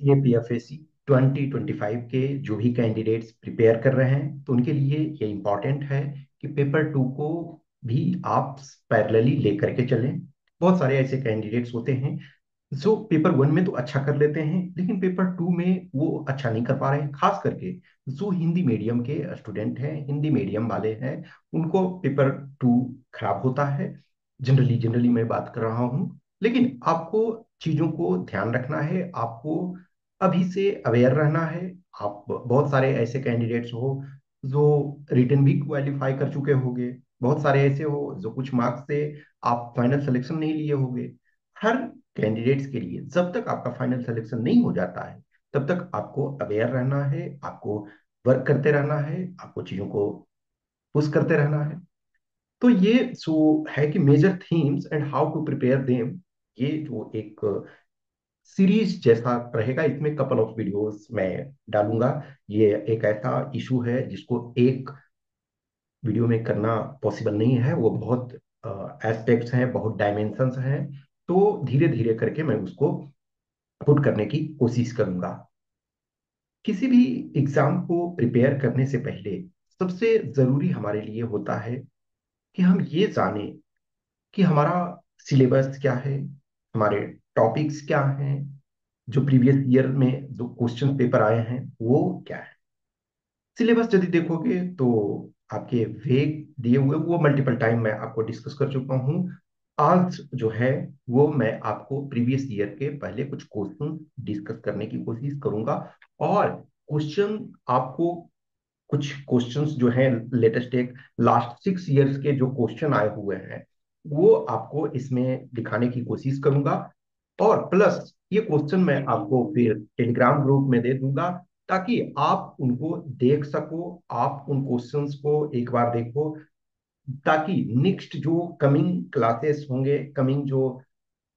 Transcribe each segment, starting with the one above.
ये पीएफएससी 2025 के जो भी कैंडिडेट्स प्रिपेयर कर रहे हैं तो उनके लिए ये इम्पॉर्टेंट है कि पेपर टू को भी आप पैरेलली लेकर के चलें। बहुत सारे ऐसे कैंडिडेट्स होते हैं जो पेपर वन में तो अच्छा कर लेते हैं लेकिन पेपर टू में वो अच्छा नहीं कर पा रहे हैं, खास करके जो हिंदी मीडियम के स्टूडेंट हैं, हिंदी मीडियम वाले हैं, उनको पेपर टू खराब होता है। जनरली जनरली मैं बात कर रहा हूँ, लेकिन आपको चीजों को ध्यान रखना है, आपको अभी से अवेयर रहना है। आप बहुत सारे ऐसे कैंडिडेट्स हो जो रिटन भी क्वालिफाई कर चुके होंगे, बहुत सारे ऐसे हो जो कुछ मार्क्स से आप फाइनल सिलेक्शन नहीं लिए होंगे। हर कैंडिडेट्स के लिए जब तक आपका फाइनल सिलेक्शन नहीं हो जाता है तब तक आपको अवेयर रहना है, आपको वर्क करते रहना है, आपको चीजों को पुश करते रहना है। तो ये जो है कि major themes and how to prepare them, ये जो एक सीरीज जैसा रहेगा, इसमें कपल ऑफ वीडियोस मैं डालूंगा। ये एक ऐसा इशू है जिसको एक वीडियो में करना पॉसिबल नहीं है, वो बहुत एस्पेक्ट्स हैं, बहुत डायमेंशंस हैं। तो धीरे धीरे करके मैं उसको पुट करने की कोशिश करूंगा। किसी भी एग्जाम को प्रिपेयर करने से पहले सबसे जरूरी हमारे लिए होता है कि हम ये जानें कि हमारा सिलेबस क्या है, हमारे टॉपिक्स क्या हैं, जो प्रीवियस ईयर में जो क्वेश्चन पेपर आए हैं वो क्या है। सिलेबस यदि देखोगे तो आपके वेग दिए हुए वो मल्टीपल टाइम मैं आपको डिस्कस कर चुका हूँ। आज जो है वो मैं आपको प्रीवियस ईयर के पहले कुछ क्वेश्चन डिस्कस करने की कोशिश करूंगा। और क्वेश्चन आपको कुछ क्वेश्चंस जो हैं लेटेस्ट एक लास्ट 6 इयर्स के जो क्वेश्चन आए हुए हैं वो आपको इसमें दिखाने की कोशिश करूंगा। और प्लस ये क्वेश्चन मैं आपको फिर टेलीग्राम ग्रुप में दे दूंगा ताकि आप उनको देख सको, आप उन क्वेश्चंस को एक बार देखो, ताकि नेक्स्ट जो कमिंग क्लासेस होंगे, कमिंग जो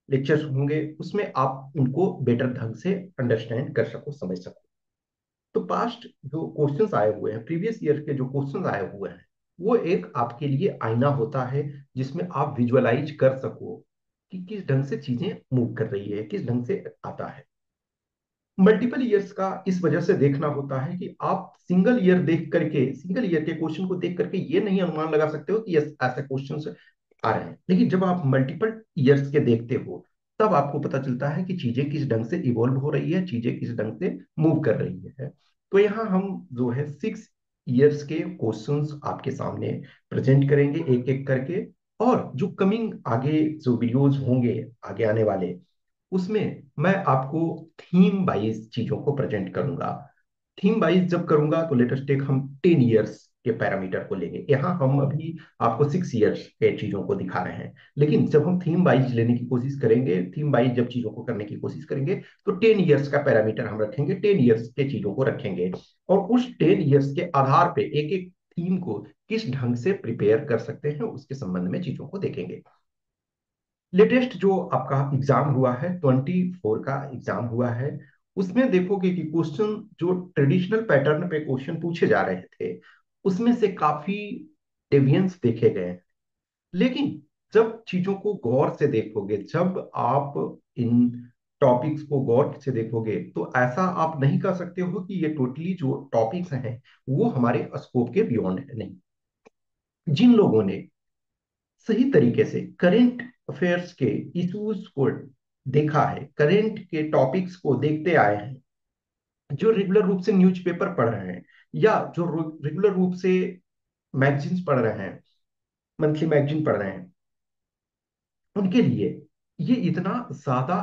लेक्चर्स होंगे, उसमें आप उनको बेटर ढंग से अंडरस्टैंड कर सको, समझ सको। तो पास्ट जो क्वेश्चंस आए हुए हैं, प्रीवियस ईयर के जो क्वेश्चंस आए हुए हैं, वो एक आपके लिए आईना होता है जिसमें आप विजुअलाइज कर सको कि किस ढंग से चीजें मूव कर रही है, किस ढंग से आता है। मल्टीपल ईयर्स का इस वजह से देखना होता है कि आप सिंगल ईयर देख करके, सिंगल ईयर के क्वेश्चन को देख करके ये नहीं अनुमान लगा सकते हो कि यस ऐसे क्वेश्चन आ रहे हैं, लेकिन जब आप मल्टीपल ईयर्स के देखते हो तब आपको पता चलता है कि चीजें किस ढंग से इवॉल्व हो रही है, चीजें किस ढंग से मूव कर रही है। तो यहाँ हम जो है 6 इयर्स के क्वेश्चंस आपके सामने प्रेजेंट करेंगे एक एक करके। और जो कमिंग आगे जो वीडियोज होंगे आगे आने वाले, उसमें मैं आपको थीम वाइज चीजों को प्रेजेंट करूंगा। थीम वाइज जब करूंगा तो लेटेस्ट टेक हम 10 इयर्स के पैरामीटर को लेंगे, यहाँ हम अभी आपको 6 इयर्स के चीजों को दिखा रहे हैं। लेकिन जब हम थीम वाइज लेने की कोशिश करेंगे, थीम वाइज जब चीजों को करने की कोशिश करेंगे, तो 10 इयर्स का पैरामीटर हम रखेंगे, 10 इयर्स के चीजों को रखेंगे। और उस 10 इयर्स के आधार पे एक एक थीम को किस ढंग से प्रिपेयर कर सकते हैं उसके संबंध में चीजों को देखेंगे। लेटेस्ट जो आपका एग्जाम हुआ है, 24 का एग्जाम हुआ है, उसमें देखोगे कि क्वेश्चन जो ट्रेडिशनल पैटर्न पे क्वेश्चन पूछे जा रहे थे उसमें से काफी डेविएंस देखे गए हैं। लेकिन जब चीजों को गौर से देखोगे, जब आप इन टॉपिक्स को गौर से देखोगे, तो ऐसा आप नहीं कह सकते हो कि ये टोटली जो टॉपिक्स हैं वो हमारे स्कोप के बियॉन्ड है, नहीं। जिन लोगों ने सही तरीके से करेंट अफेयर्स के इश्यूज को देखा है, करेंट के टॉपिक्स को देखते आए हैं, जो रेगुलर रूप से न्यूज़पेपर पढ़ रहे हैं या जो रेगुलर रूप से मैगजीन्स पढ़ रहे हैं, मंथली मैगजीन पढ़ रहे हैं, उनके लिए ये इतना ज्यादा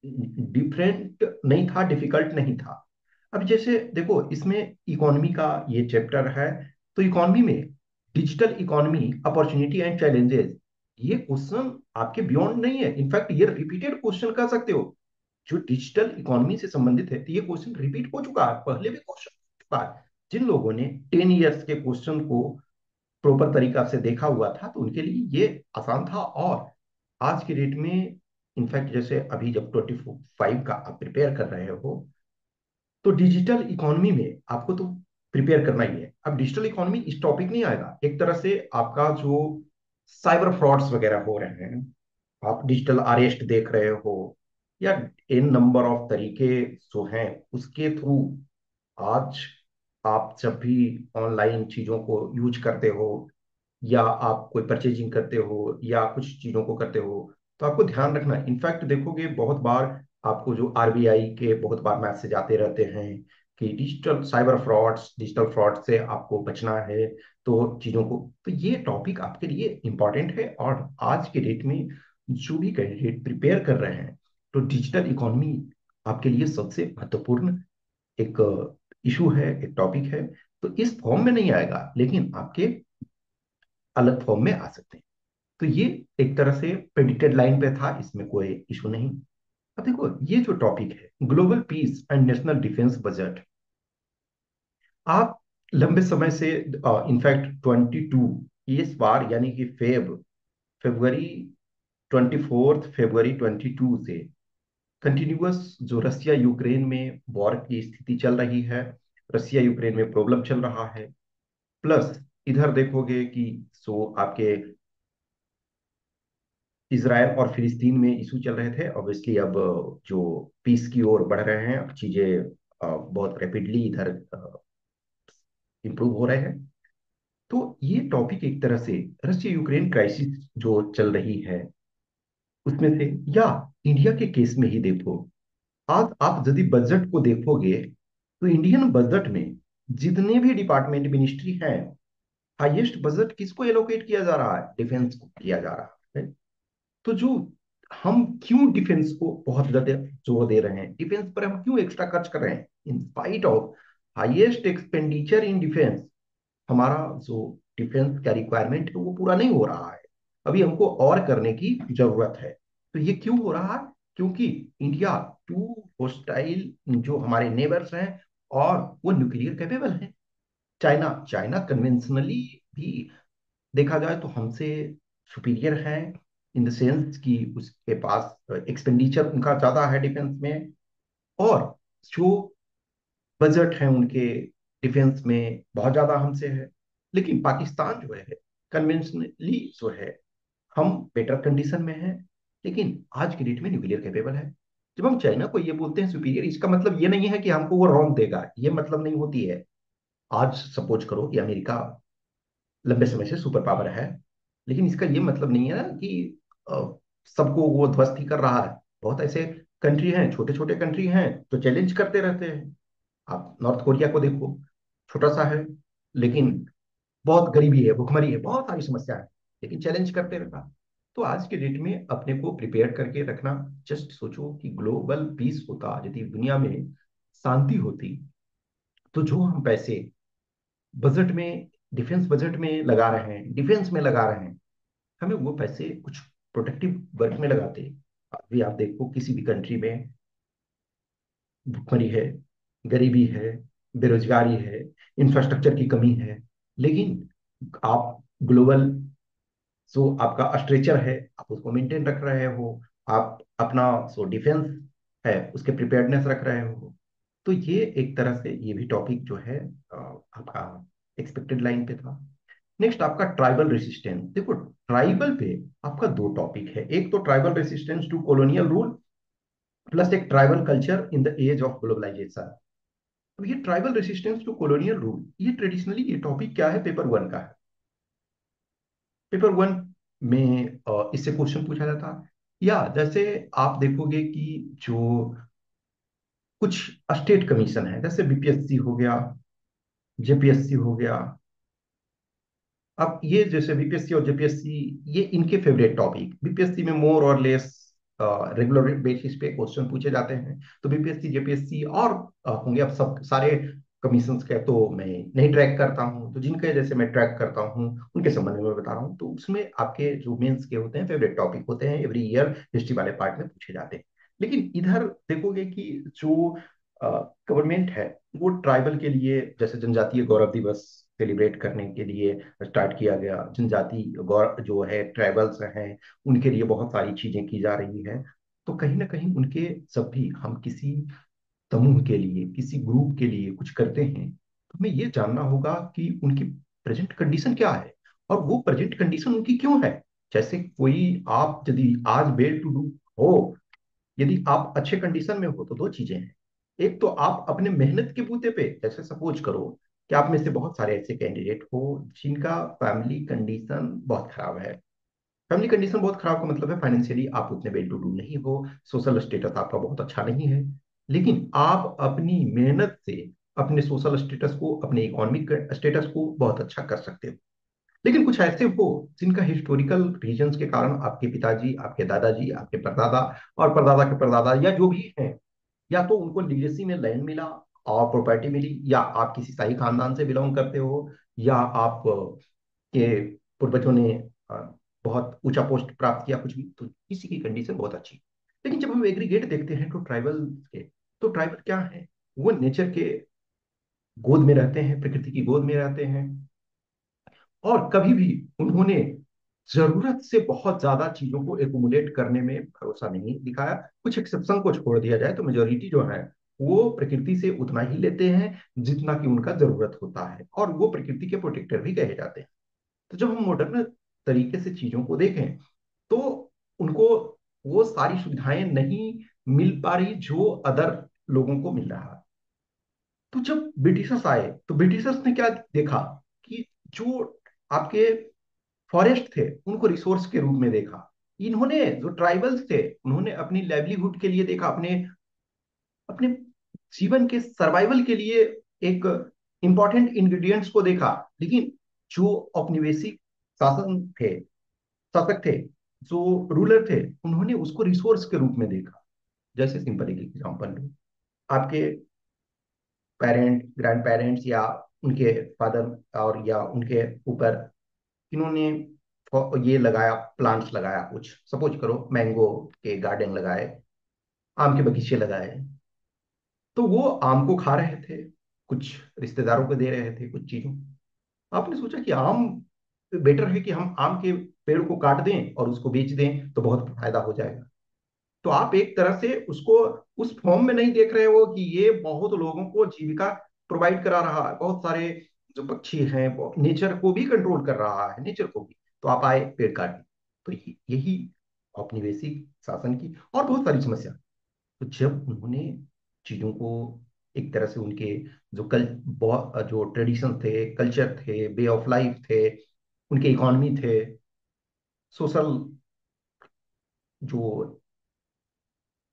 डिफरेंट नहीं था, डिफिकल्ट नहीं था। अब जैसे देखो इसमें इकोनॉमी का ये चैप्टर है, तो इकोनॉमी में digital economy opportunity and challenges, ये क्वेश्चन आपके बियॉन्ड नहीं है, इनफैक्ट ये रिपीटेड क्वेश्चन कह सकते हो। जो डिजिटल इकोनॉमी से संबंधित है तो ये क्वेश्चन रिपीट हो चुका है, पहले भी क्वेश्चन हो चुका है। जिन लोगों ने 10 इयर्स के क्वेश्चन को प्रॉपर तरीका से देखा हुआ था तो उनके लिए ये आसान था। और आज की डेट में इनफैक्ट जैसे अभी जब 25 का आप प्रिपेयर कर रहे हो तो डिजिटल इकोनॉमी में आपको तो प्रिपेयर करना ही है। अब डिजिटल इकोनॉमी इस टॉपिक नहीं आएगा, एक तरह से आपका जो साइबर फ्रॉड्स वगैरह हो रहे हैं, आप डिजिटल अरेस्ट देख रहे हो, या इन नंबर ऑफ तरीके जो हैं उसके थ्रू आज आप जब भी ऑनलाइन चीजों को यूज करते हो, या आप कोई परचेजिंग करते हो या कुछ चीजों को करते हो, तो आपको ध्यान रखना। इनफैक्ट देखोगे बहुत बार आपको जो आरबीआई के बहुत बार मैसेज आते रहते हैं कि digital cyber frauds, digital fraud से आपको बचना है। तो चीजों को, तो ये टॉपिक आपके लिए इंपॉर्टेंट है। और आज के डेट में जो भी कैंडिडेट प्रिपेयर कर रहे हैं, तो डिजिटल इकोनॉमी आपके लिए सबसे महत्वपूर्ण एक इशू है, एक टॉपिक है। तो इस फॉर्म में नहीं आएगा, लेकिन आपके अलग फॉर्म में आ सकते हैं। तो ये एक तरह से प्रेडिक्टेड लाइन पे था, इसमें कोई इशू नहीं। अब देखो, ये जो टॉपिक है global piece and national defence budget, आप लंबे समय से, इनफैक्ट 22 इस बार, यानी कि फरवरी 24 फरवरी 22 से कंटिन्यूअस जो रसिया यूक्रेन में वॉर की स्थिति चल रही है, रसिया यूक्रेन में प्रॉब्लम चल रहा है। प्लस इधर देखोगे कि सो आपके इसराइल और फिलिस्तीन में इशू चल रहे थे। ऑब्वियसली अब जो पीस की ओर बढ़ रहे हैं, अब चीजें बहुत रैपिडली इधर इंप्रूव हो रहे हैं। तो ये टॉपिक एक तरह से रशिया यूक्रेन क्राइसिस जो चल रही है उसमें से, या इंडिया के केस में ही देखो। आज आप यदि बजट को देखोगे, तो इंडियन बजट में जितने भी डिपार्टमेंट मिनिस्ट्री हैं, हाईएस्ट बजट किसको एलोकेट किया जा रहा है? डिफेंस को किया जा रहा है। तो जो हम क्यों डिफेंस को बहुत ज्यादा जोर दे रहे हैं, डिफेंस पर हम क्यों एक्स्ट्रा खर्च कर रहे हैं, in spite of highest expenditure in defence, हमारा जो डिफेंस का रिक्वायरमेंट है वो पूरा नहीं हो रहा है। अभी हमको और करने की जरूरत है। तो ये क्यों हो रहा है? क्योंकि इंडिया टू होस्टाइल जो हमारे नेबर्स हैं, और वो न्यूक्लियर कैपेबल है। चाइना चाइना कन्वेंशनली भी देखा जाए तो हमसे सुपीरियर है, इन द सेंस कि उसके पास एक्सपेंडिचर उनका ज्यादा है डिफेंस में। और जो बजट है उनके डिफेंस में बहुत ज्यादा हमसे है। लेकिन पाकिस्तान जो है, कन्वेंशनली जो है, हम बेटर कंडीशन में हैं, लेकिन आज की डेट में न्यूक्लियर कैपेबल है। जब हम चाइना को ये बोलते हैं सुपीरियर, इसका मतलब ये नहीं है कि हमको वो रॉन्ग देगा, ये मतलब नहीं होती है। आज सपोज करो कि अमेरिका लंबे समय से सुपर पावर है, लेकिन इसका ये मतलब नहीं है ना कि अ, सबको वो ध्वस्त ही कर रहा है। बहुत ऐसे कंट्री हैं, छोटे छोटे कंट्री हैं, तो चैलेंज करते रहते हैं। आप नॉर्थ कोरिया को देखो, छोटा सा है, लेकिन बहुत गरीबी है, भुखमरी है, बहुत सारी समस्या है, लेकिन चैलेंज करते रहता। तो आज के डेट में अपने को प्रिपेयर करके रखना। जस्ट सोचो कि ग्लोबल पीस होता, यदि दुनिया में शांति होती, तो जो हम पैसे बजट में, डिफेंस बजट में लगा रहे हैं, डिफेंस में लगा रहे हैं, हमें वो पैसे कुछ प्रोटेक्टिव वर्क में लगाते। अभी आप देखो किसी भी कंट्री में भुखमरी है, गरीबी है, बेरोजगारी है, इंफ्रास्ट्रक्चर की कमी है, लेकिन आप ग्लोबल जो आपका स्ट्रेचर है, आप उसको मेंटेन रख रहे हो। आप अपना जो डिफेंस है उसके प्रिपेयर्डनेस रख रहे हो। तो ये एक तरह से ये भी टॉपिक जो है आपका एक्सपेक्टेड लाइन पे था। नेक्स्ट आपका ट्राइबल रेसिस्टेंस। देखो, ट्राइबल पे आपका दो टॉपिक है। एक तो tribal resistance to colonial rule, plus एक tribal culture in the age of globalization. अब ये tribal resistance to colonial rule, ये ट्रेडिशनली ये टॉपिक क्या है, पेपर वन का है। पेपर वन में इससे क्वेश्चन पूछा जाता। या जैसे आप देखोगे कि जो कुछ स्टेट कमीशन है, जैसे बीपीएससी हो गया, जेपीएससी हो गया। अब ये जैसे बीपीएससी और जेपीएससी, ये इनके फेवरेट टॉपिक, बीपीएससी में मोर और लेस रेगुलर बेसिस पे क्वेश्चन पूछे जाते हैं। तो बीपीएससी जेपीएससी और होंगे, अब सब सारे कमीशंस के तो मैं नहीं ट्रैक करता हूँ, तो जिनके जैसे मैं ट्रैक करता हूँ उनके संबंध में मैं बता रहा हूँ। तो उसमें आपके जो मेंस के होते हैं, फेवरेट टॉपिक होते हैं, एवरी ईयर हिस्ट्री वाले पार्ट में पूछे जाते हैं। लेकिन इधर देखोगे कि जो गवर्नमेंट है, वो ट्राइबल के लिए, जैसे जनजातीय गौरव दिवस सेलिब्रेट करने के लिए स्टार्ट किया गया, जनजाति गौरव जो है, ट्राइबल्स हैं, उनके लिए बहुत सारी चीजें की जा रही है। तो कहीं ना कहीं उनके, जब भी हम किसी समूह के लिए, किसी ग्रुप के लिए कुछ करते हैं, तो हमें ये जानना होगा कि उनकी प्रेजेंट कंडीशन क्या है, और वो प्रेजेंट कंडीशन उनकी क्यों है। जैसे कोई, आप यदि आज वेल टू डू हो, यदि आप अच्छे कंडीशन में हो तो दो चीजें हैं। एक तो आप अपने मेहनत के बूते पे, जैसे सपोज करो कि आप में से बहुत सारे ऐसे कैंडिडेट हो जिनका फैमिली कंडीशन बहुत खराब है। फैमिली कंडीशन बहुत खराब का मतलब है फाइनेंशियली आप उतने वेल टू डू नहीं हो, सोशल स्टेटस आपका बहुत अच्छा नहीं है, लेकिन आप अपनी मेहनत से अपने सोशल स्टेटस को, अपने इकोनॉमिक स्टेटस को बहुत अच्छा कर सकते हो। लेकिन कुछ ऐसे हो जिनका हिस्टोरिकल रीजंस के कारण आपके पिताजी, आपके दादाजी, आपके परदादा और परदादा के परदादा या जो भी है, या तो उनको लीगेसी में लैंड मिला और प्रॉपर्टी मिली, या आप किसी शाही खानदान से बिलोंग करते हो, या आप के पूर्वजों ने बहुत ऊंचा पोस्ट प्राप्त किया, कुछ भी, तो किसी की कंडीशन बहुत अच्छी। लेकिन जब हम एग्रीगेट देखते हैं तो ट्राइबल के, तो ट्राइबल क्या है, वो नेचर के गोद में रहते हैं, प्रकृति की गोद में रहते हैं, और कभी भी उन्होंने जरूरत से बहुत ज्यादा चीजों को एकुमुलेट करने में भरोसा नहीं दिखाया। कुछ एक्सेप्शन को छोड़ दिया जाए तो मेजोरिटी जो है वो प्रकृति से उतना ही लेते हैं जितना कि उनका जरूरत होता है, और वो प्रकृति के प्रोटेक्टर भी कहे जाते हैं। तो जब हम मॉडर्न तरीके से चीजों को देखें तो उनको वो सारी सुविधाएं नहीं मिल पा रही जो अदर लोगों को मिल रहा है। तो जब ब्रिटिशर्स आए तो ब्रिटिशर्स ने क्या देखा कि जो आपके फॉरेस्ट थे उनको रिसोर्स के रूप में देखा। इन्होंने जो ट्राइबल्स थे उन्होंने अपनी लाइवलीहुड के लिए देखा, अपने अपने जीवन के सर्वाइवल के लिए एक इंपॉर्टेंट इंग्रेडिएंट्स को देखा। लेकिन जो औपनिवेशिक शासन थे, शासक थे, जो रूलर थे, उन्होंने उसको रिसोर्स के रूप में देखा। जैसे सिंपल एक एग्जाम्पल लूं, आपके पेरेंट, ग्रैंड पेरेंट्स, या उनके फादर और या उनके ऊपर इन्होंने ये लगाया, प्लांट्स लगाया, कुछ सपोज करो मैंगो के गार्डन लगाए, आम के बगीचे लगाए, तो वो आम को खा रहे थे, कुछ रिश्तेदारों को दे रहे थे, कुछ चीजों। आपने सोचा कि आम बेटर है कि हम आम के पेड़ को काट दें और उसको बेच दें तो बहुत फायदा हो जाएगा। तो आप एक तरह से उसको उस फॉर्म में नहीं देख रहे हो कि ये बहुत लोगों को जीविका प्रोवाइड करा रहा है, बहुत सारे जो पक्षी हैं नेचर को भी कंट्रोल कर रहा है, नेचर को भी। तो आप आए पेड़ काट दिए। तो यही औपनिवेशिक शासन की और बहुत सारी समस्या। तो जब उन्होंने चीजों को एक तरह से उनके जो जो ट्रेडिशन थे, कल्चर थे, वे ऑफ लाइफ थे, उनके इकोनॉमी थे, सोशल जो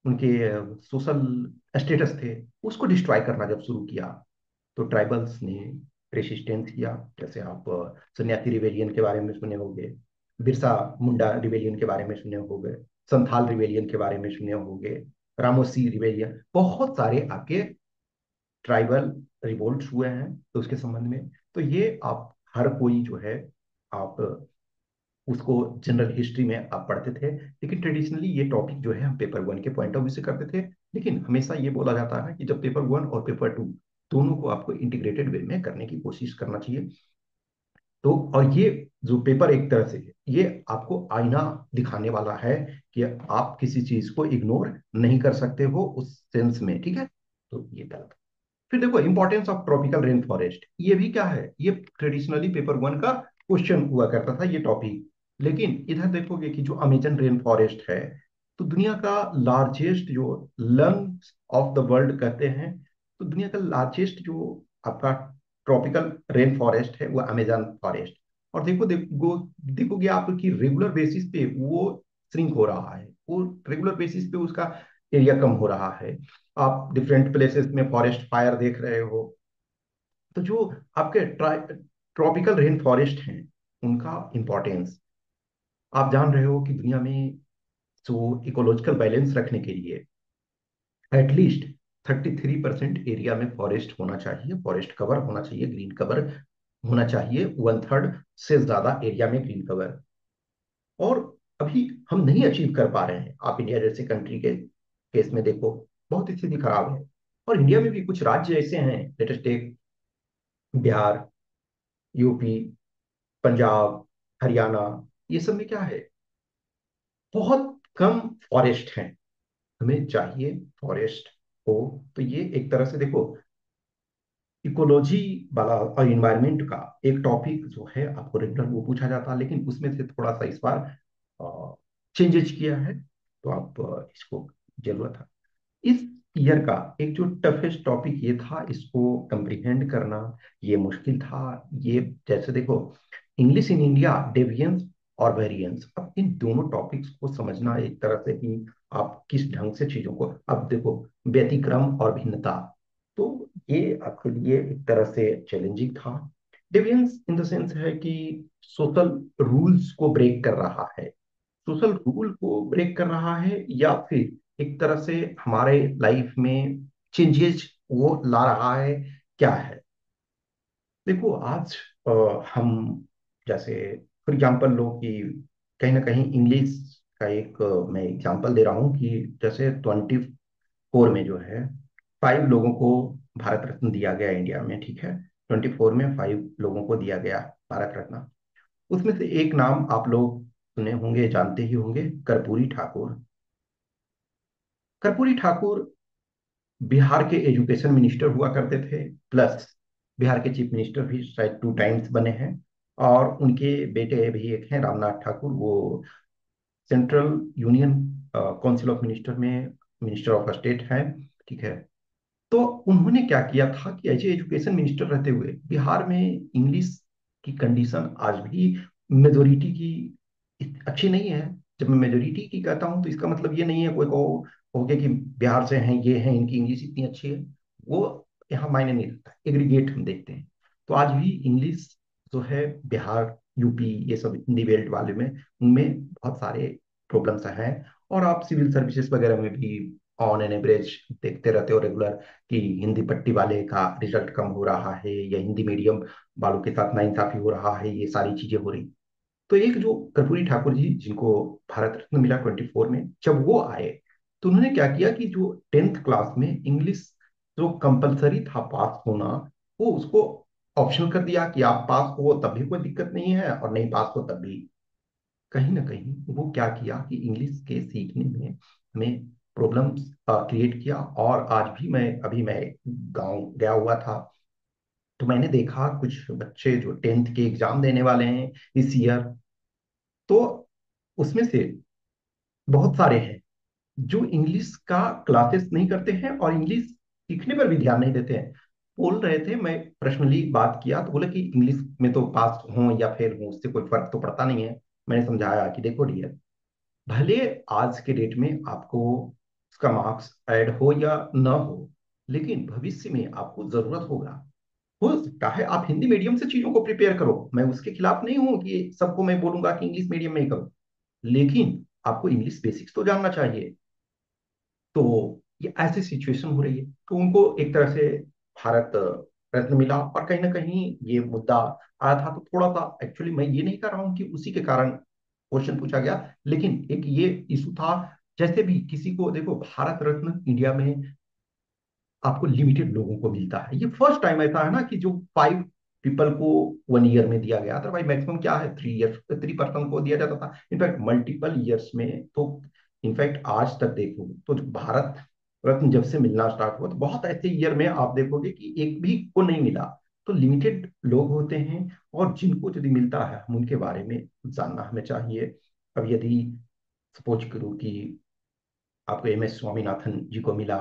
उनके सोशल स्टेटस थे, उसको डिस्ट्रॉय करना जब शुरू किया तो ट्राइबल्स ने रेसिस्टेंस किया। जैसे आप सन्यासी रिवेलियन के बारे में सुने होंगे, बिरसा मुंडा रिवेलियन के बारे में सुने होंगे, संथाल रिवेलियन के बारे में सुने होंगे, रामोसी रिवेलियन, बहुत सारे आपके ट्राइबल रिवोल्ट हुए हैं तो उसके संबंध में। तो ये आप हर कोई जो है, आप उसको जनरल हिस्ट्री में आप पढ़ते थे। लेकिन ट्रेडिशनली ये टॉपिक जो है हम पेपर वन के पॉइंट ऑफ व्यू से करते थे। लेकिन हमेशा ये बोला जाता है कि जब पेपर वन और पेपर टू दोनों को आपको इंटीग्रेटेड वे में करने की कोशिश करना चाहिए। तो और ये जो पेपर एक तरह से ये आपको आईना दिखाने वाला है कि आप किसी चीज को इग्नोर नहीं कर सकते हो उस सेंस में, ठीक है। तो ये गलत। फिर देखो importance of tropical rain forest, ये भी क्या है, ये ट्रेडिशनली पेपर वन का क्वेश्चन हुआ करता था ये टॉपिक। लेकिन इधर देखोगे कि जो अमेजन रेन फॉरेस्ट है, तो दुनिया का लार्जेस्ट जो लंग्स ऑफ द वर्ल्ड कहते हैं, तो दुनिया का लार्जेस्ट जो आपका ट्रॉपिकल रेन फॉरेस्ट है वो अमेजन फॉरेस्ट। और देखोगे आप कि रेगुलर बेसिस पे वो श्रिंक हो रहा है, वो रेगुलर बेसिस पे उसका एरिया कम हो रहा है। आप डिफरेंट प्लेसेस में फॉरेस्ट फायर देख रहे हो। तो जो आपके ट्रॉपिकल रेन फॉरेस्ट हैं उनका इंपॉर्टेंस आप जान रहे हो कि दुनिया में जो इकोलॉजिकल बैलेंस रखने के लिए एटलीस्ट 33% एरिया में फॉरेस्ट होना चाहिए, फॉरेस्ट कवर होना चाहिए, ग्रीन कवर होना चाहिए, वन थर्ड से ज्यादा एरिया में ग्रीन कवर। और अभी हम नहीं अचीव कर पा रहे हैं। आप इंडिया जैसे कंट्री के केस में देखो, बहुत स्थिति खराब है। और इंडिया में भी कुछ राज्य ऐसे हैं, latest tech Bihar, UP, Punjab, Haryana, ये सब में क्या है, बहुत कम फॉरेस्ट हैं। हमें चाहिए फॉरेस्ट हो। तो ये एक तरह से देखो इकोलॉजी वाला और इन्वायरमेंट का एक टॉपिक जो है आपको रेगुलर वो पूछा जाता है, लेकिन उसमें से थोड़ा सा इस बार चेंजेस किया है। तो आप इसको जरूरत है। इस ईयर का एक जो टफेस्ट टॉपिक ये था, इसको कंप्रीहेंड करना ये मुश्किल था। ये जैसे देखो, इंग्लिश इन इंडिया, डेविएंस और वेरिएंस, अब इन दोनों टॉपिक्स को समझना एक तरह से कि आप किस ढंग से चीजों को, अब देखो, व्यतिक्रम और भिन्नता, तो ये आपके लिए एक तरह से चैलेंजिंग था। डेविएंस इन द सेंस है कि सोशल रूल्स को ब्रेक कर रहा है, सोशल रूल को ब्रेक कर रहा है, या फिर एक तरह से हमारे लाइफ में चेंजेस वो ला रहा है, क्या है। देखो आज अ, हम जैसे फॉर एग्जांपल लो कि कहीं ना कहीं इंग्लिश का एक मैं एग्जांपल दे रहा हूँ कि जैसे 24 में जो है 5 लोगों को भारत रत्न दिया गया इंडिया में, ठीक है। 24 में 5 लोगों को दिया गया भारत रत्न। उसमें से एक नाम आप लोग सुने होंगे, जानते ही होंगे, कर्पूरी ठाकुर। कर्पूरी ठाकुर बिहार के एजुकेशन मिनिस्टर हुआ करते थे, प्लस बिहार के चीफ मिनिस्टर भी शायद 2 टाइम्स बने हैं। और उनके बेटे भी एक हैं, रामनाथ ठाकुर, वो central union council of minister में मिनिस्टर ऑफ स्टेट हैं, ठीक है। तो उन्होंने क्या किया था कि एज एजुकेशन मिनिस्टर रहते हुए बिहार में इंग्लिश की कंडीशन आज भी मेजोरिटी की अच्छी नहीं है। जब मैं मेजोरिटी की कहता हूं तो इसका मतलब ये नहीं है कोई कहोगे कि बिहार से हैं ये हैं इनकी इंग्लिश इतनी अच्छी है, वो यहाँ मायने नहीं रखता। एग्रीगेट हम देखते हैं तो आज भी इंग्लिश जो है बिहार, यूपी, ये सब हिंदी बेल्ट वाले में, उनमें बहुत सारे प्रॉब्लम्स हैं। और आप सिविल सर्विसेज वगैरह में भी ऑन एन एवरेज देखते रहते हो रेगुलर कि हिंदी पट्टी वाले का रिजल्ट कम हो रहा है, या हिंदी मीडियम वालों के साथ नाइंसाफी हो रहा है, ये सारी चीजें हो रही। तो एक जो कर्पूरी ठाकुर जी जिनको भारत रत्न मिला 24 में, जब वो आए तो उन्होंने क्या किया कि जो 10th क्लास में इंग्लिश जो कंपलसरी था पास होना, वो उसको ऑप्शन कर दिया कि आप पास हो तब भी कोई दिक्कत नहीं है और नहीं पास हो तब भी। कहीं ना कहीं वो क्या किया कि इंग्लिश के सीखने में हमें प्रॉब्लम्स क्रिएट किया। और आज भी मैं गांव गया हुआ था, तो मैंने देखा कुछ बच्चे जो 10th के एग्जाम देने वाले हैं इस ईयर, तो उसमें से बहुत सारे हैं जो इंग्लिश का क्लासेस नहीं करते हैं और इंग्लिश सीखने पर भी ध्यान नहीं देते हैं। बोल रहे थे, मैं पर्सनली बात किया तो बोले कि इंग्लिश में तो पास हो या फेल हो उससे कोई फर्क तो पड़ता नहीं है। मैंने समझाया कि देखो डियर, भले आज के डेट में आपको उसका मार्क्स ऐड हो या ना हो, लेकिन भविष्य में आपको जरूरत होगा। हो सकता है आप हिंदी मीडियम से चीजों को प्रिपेयर करो, मैं उसके खिलाफ नहीं हूं कि सबको मैं बोलूंगा कि इंग्लिश मीडियम में ही करो, लेकिन आपको इंग्लिश बेसिक्स तो जानना चाहिए। तो ये ऐसी सिचुएशन हो रही है, तो उनको एक तरह से भारत रत्न मिला। और कहीं ना कहीं ये मुद्दा आया था, तो थोड़ा सा एक्चुअली मैं ये नहीं कर रहा हूँ कि उसी के कारण क्वेश्चन पूछा गया, लेकिन एक ये इशू था। जैसे भी किसी को देखो, भारत रत्न इंडिया में आपको लिमिटेड लोगों को मिलता है, ये फर्स्ट टाइम ऐसा है ना कि जो 5 पीपल को 1 ईयर में दिया गया। अदरवाइज मैक्सिमम क्या है, 3 ईयर्स, 3 पर्सन को दिया जाता था, इनफैक्ट मल्टीपल ईयर्स में। तो इनफैक्ट आज तक देखो तो जो भारत रत्न जब से मिलना स्टार्ट हुआ, तो बहुत ऐसे ईयर में आप देखोगे कि एक भी को नहीं मिला। तो लिमिटेड लोग होते हैं, और जिनको यदि मिलता है हम उनके बारे में जानना हमें चाहिए। अब यदि सपोज करो कि आपको MS स्वामीनाथन जी को मिला,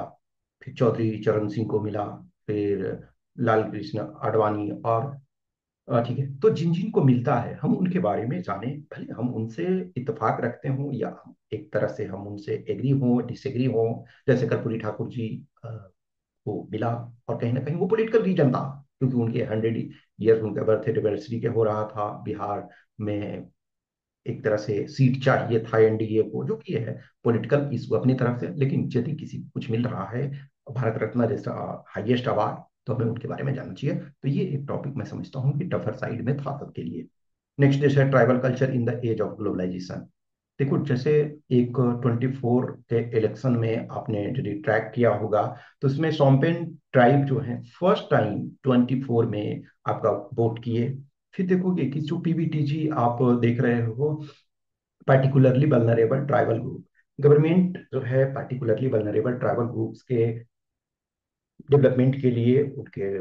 फिर चौधरी चरण सिंह को मिला, फिर लाल कृष्ण आडवाणी, और ठीक है, तो जिन जिन को मिलता है हम उनके बारे में जाने, भले हम उनसे इत्तेफाक रखते हों या एक तरह से हम उनसे एग्री हों डिसएग्री हों। जैसे कर्पूरी ठाकुर जी को मिला, और कहीं ना कहीं वो पॉलिटिकल रीजन था, क्योंकि उनके 100 ईयर उनका बर्थ एनिवर्सरी के हो रहा था बिहार में। एक तरह से सीट चाहिए था एनडीए को, जो कि है पॉलिटिकल इशू अपनी तरफ से, लेकिन यदि किसी को कुछ मिल रहा है भारत रत्न जैसा हाईएस्ट अवार्ड, तो हमें उनके बारे में जानना चाहिए। तो ये एक टॉपिक मैं समझता हूँ कि टफर साइड में था सबके लिए। नेक्स्ट जैसे tribal culture in the age of globalisation. देखो जैसे एक 24 के इलेक्शन में आपने यदि ट्रैक किया होगा, तो उसमें शोम्पेन ट्राइब जो है फर्स्ट टाइम 24 में आपका वोट किए। फिर देखोगे कि जो पीवीटीजी आप देख रहे हो, particularly vulnerable tribal group, government जो है पार्टिकुलरली वल्नरेबल ट्राइबल ग्रुप्स के डेवलपमेंट के लिए, उनके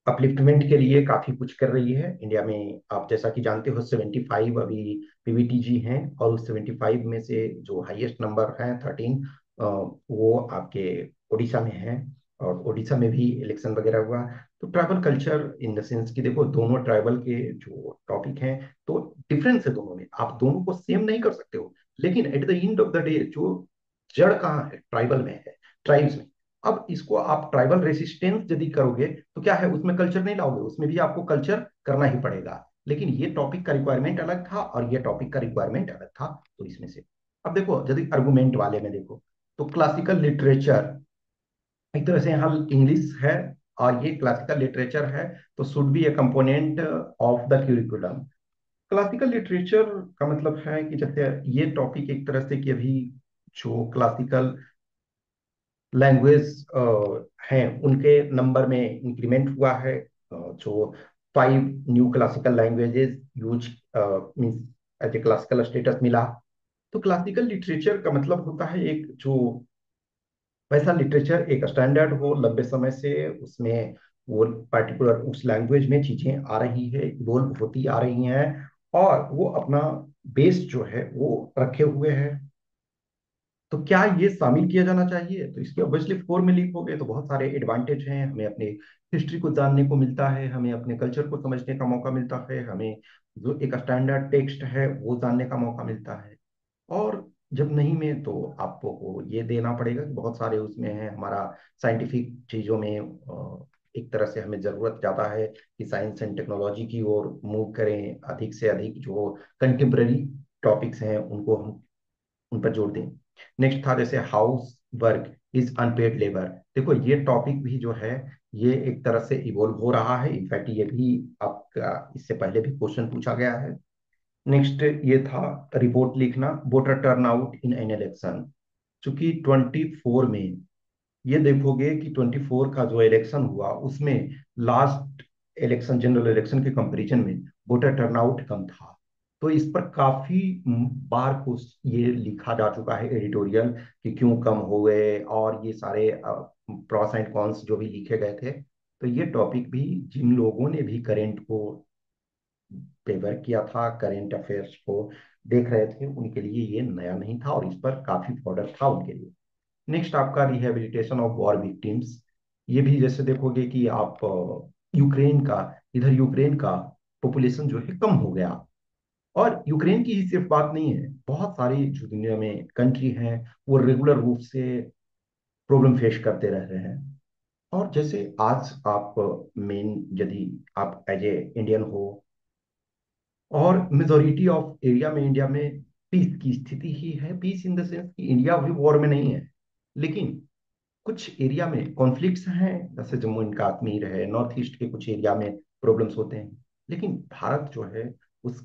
अपलिफ्टमेंट के लिए काफी कुछ कर रही है इंडिया में। आप जैसा कि जानते हो 75 अभी पीवीटीजी हैं, और उस 75 में से जो हाईएस्ट नंबर है 13, वो आपके उड़ीसा में है, और उड़ीसा में भी इलेक्शन वगैरह हुआ। तो tribal culture in the sense कि देखो दोनों ट्राइबल के जो टॉपिक हैं, तो डिफरेंस है दोनों में, आप दोनों को सेम नहीं कर सकते हो। लेकिन at the end of the day जो जड़ कहाँ है, ट्राइबल में है, ट्राइब्स में। अब इसको आप ट्राइबल रेसिस्टेंस यदि करोगे तो क्या है, उसमें कल्चर नहीं लाओगे, उसमें भी आपको कल्चर करना ही पड़ेगा। लेकिन ये टॉपिक का रिक्वायरमेंट अलग था और ये टॉपिक का रिक्वायरमेंट अलग था, तो इसमें से अब देखो यदि आर्गुमेंट वाले में देखो, तो क्लासिकल लिटरेचर एक तरह से यहाँ इंग्लिश है, और ये क्लासिकल लिटरेचर है, तो should be A component of the curriculum. Classical literature का मतलब है कि जैसे ये टॉपिक एक तरह से कि अभी जो क्लासिकल लैंग्वेज हैं उनके नंबर में इंक्रीमेंट हुआ है। जो 5 new classical languages use means as a classical status मिला। तो क्लासिकल लिटरेचर का मतलब होता है एक जो वैसा लिटरेचर, एक स्टैंडर्ड हो लंबे समय से, उसमें वो पर्टिकुलर उस लैंग्वेज में चीजें आ रही है, इवोल्व होती आ रही हैं, और वो अपना बेस जो है वो रखे हुए है। तो क्या ये शामिल किया जाना चाहिए? तो इसके ऑब्वियसली 4 में लीक हो गए तो बहुत सारे एडवांटेज हैं, हमें अपने हिस्ट्री को जानने को मिलता है, हमें अपने कल्चर को समझने का मौका मिलता है, हमें जो एक स्टैंडर्ड टेक्स्ट है वो जानने का मौका मिलता है। और जब नहीं में तो आपको ये देना पड़ेगा कि बहुत सारे उसमें है हमारा साइंटिफिक चीजों में एक तरह से हमें जरूरत ज्यादा है कि साइंस एंड टेक्नोलॉजी की ओर मूव करें, अधिक से अधिक जो कंटेम्प्रेरी टॉपिक्स हैं उनको हम उन पर जोर दें। नेक्स्ट था जैसे house work is unpaid labour. देखो ये टॉपिक भी जो है ये एक तरह से इवोल्व हो रहा है, इनफैक्ट ये भी आपका इससे पहले भी क्वेश्चन पूछा गया है। नेक्स्ट ये था रिपोर्ट लिखना, voter turnout in an election. चूंकि 24 में ये देखोगे कि 24 का जो इलेक्शन हुआ उसमें लास्ट इलेक्शन, जनरल इलेक्शन के कंपैरिजन में वोटर टर्नआउट कम था। तो इस पर काफी बार को ये लिखा जा चुका है एडिटोरियल कि क्यों कम हो गए, और ये सारे प्रोस एंड कॉन्स जो भी लिखे गए थे। तो ये टॉपिक भी जिन लोगों ने भी करेंट को पेपर किया था, करेंट अफेयर्स को देख रहे थे, उनके लिए ये नया नहीं था और इस पर काफी फॉर्डर था उनके लिए। नेक्स्ट आपका रिहेबिलिटेशन ऑफ वॉर विक्टिम्स। ये भी जैसे देखोगे कि आप यूक्रेन का, इधर यूक्रेन का पॉपुलेशन जो है कम हो गया, और यूक्रेन की ही सिर्फ बात नहीं है, बहुत सारी जो दुनिया में कंट्री हैं वो रेगुलर रूप से प्रॉब्लम फेस करते रह रहे हैं। और जैसे आज आप मेन यदि आप एज ए इंडियन हो, और मेजोरिटी ऑफ एरिया में इंडिया में पीस की स्थिति ही है, पीस इन द सेंस कि इंडिया भी वॉर में नहीं है, लेकिन कुछ एरिया में कॉन्फ्लिक्ट्स हैं, जैसे जम्मू एंड कश्मीर है, नॉर्थ ईस्ट के कुछ एरिया में प्रॉब्लम्स होते हैं। लेकिन भारत जो है उस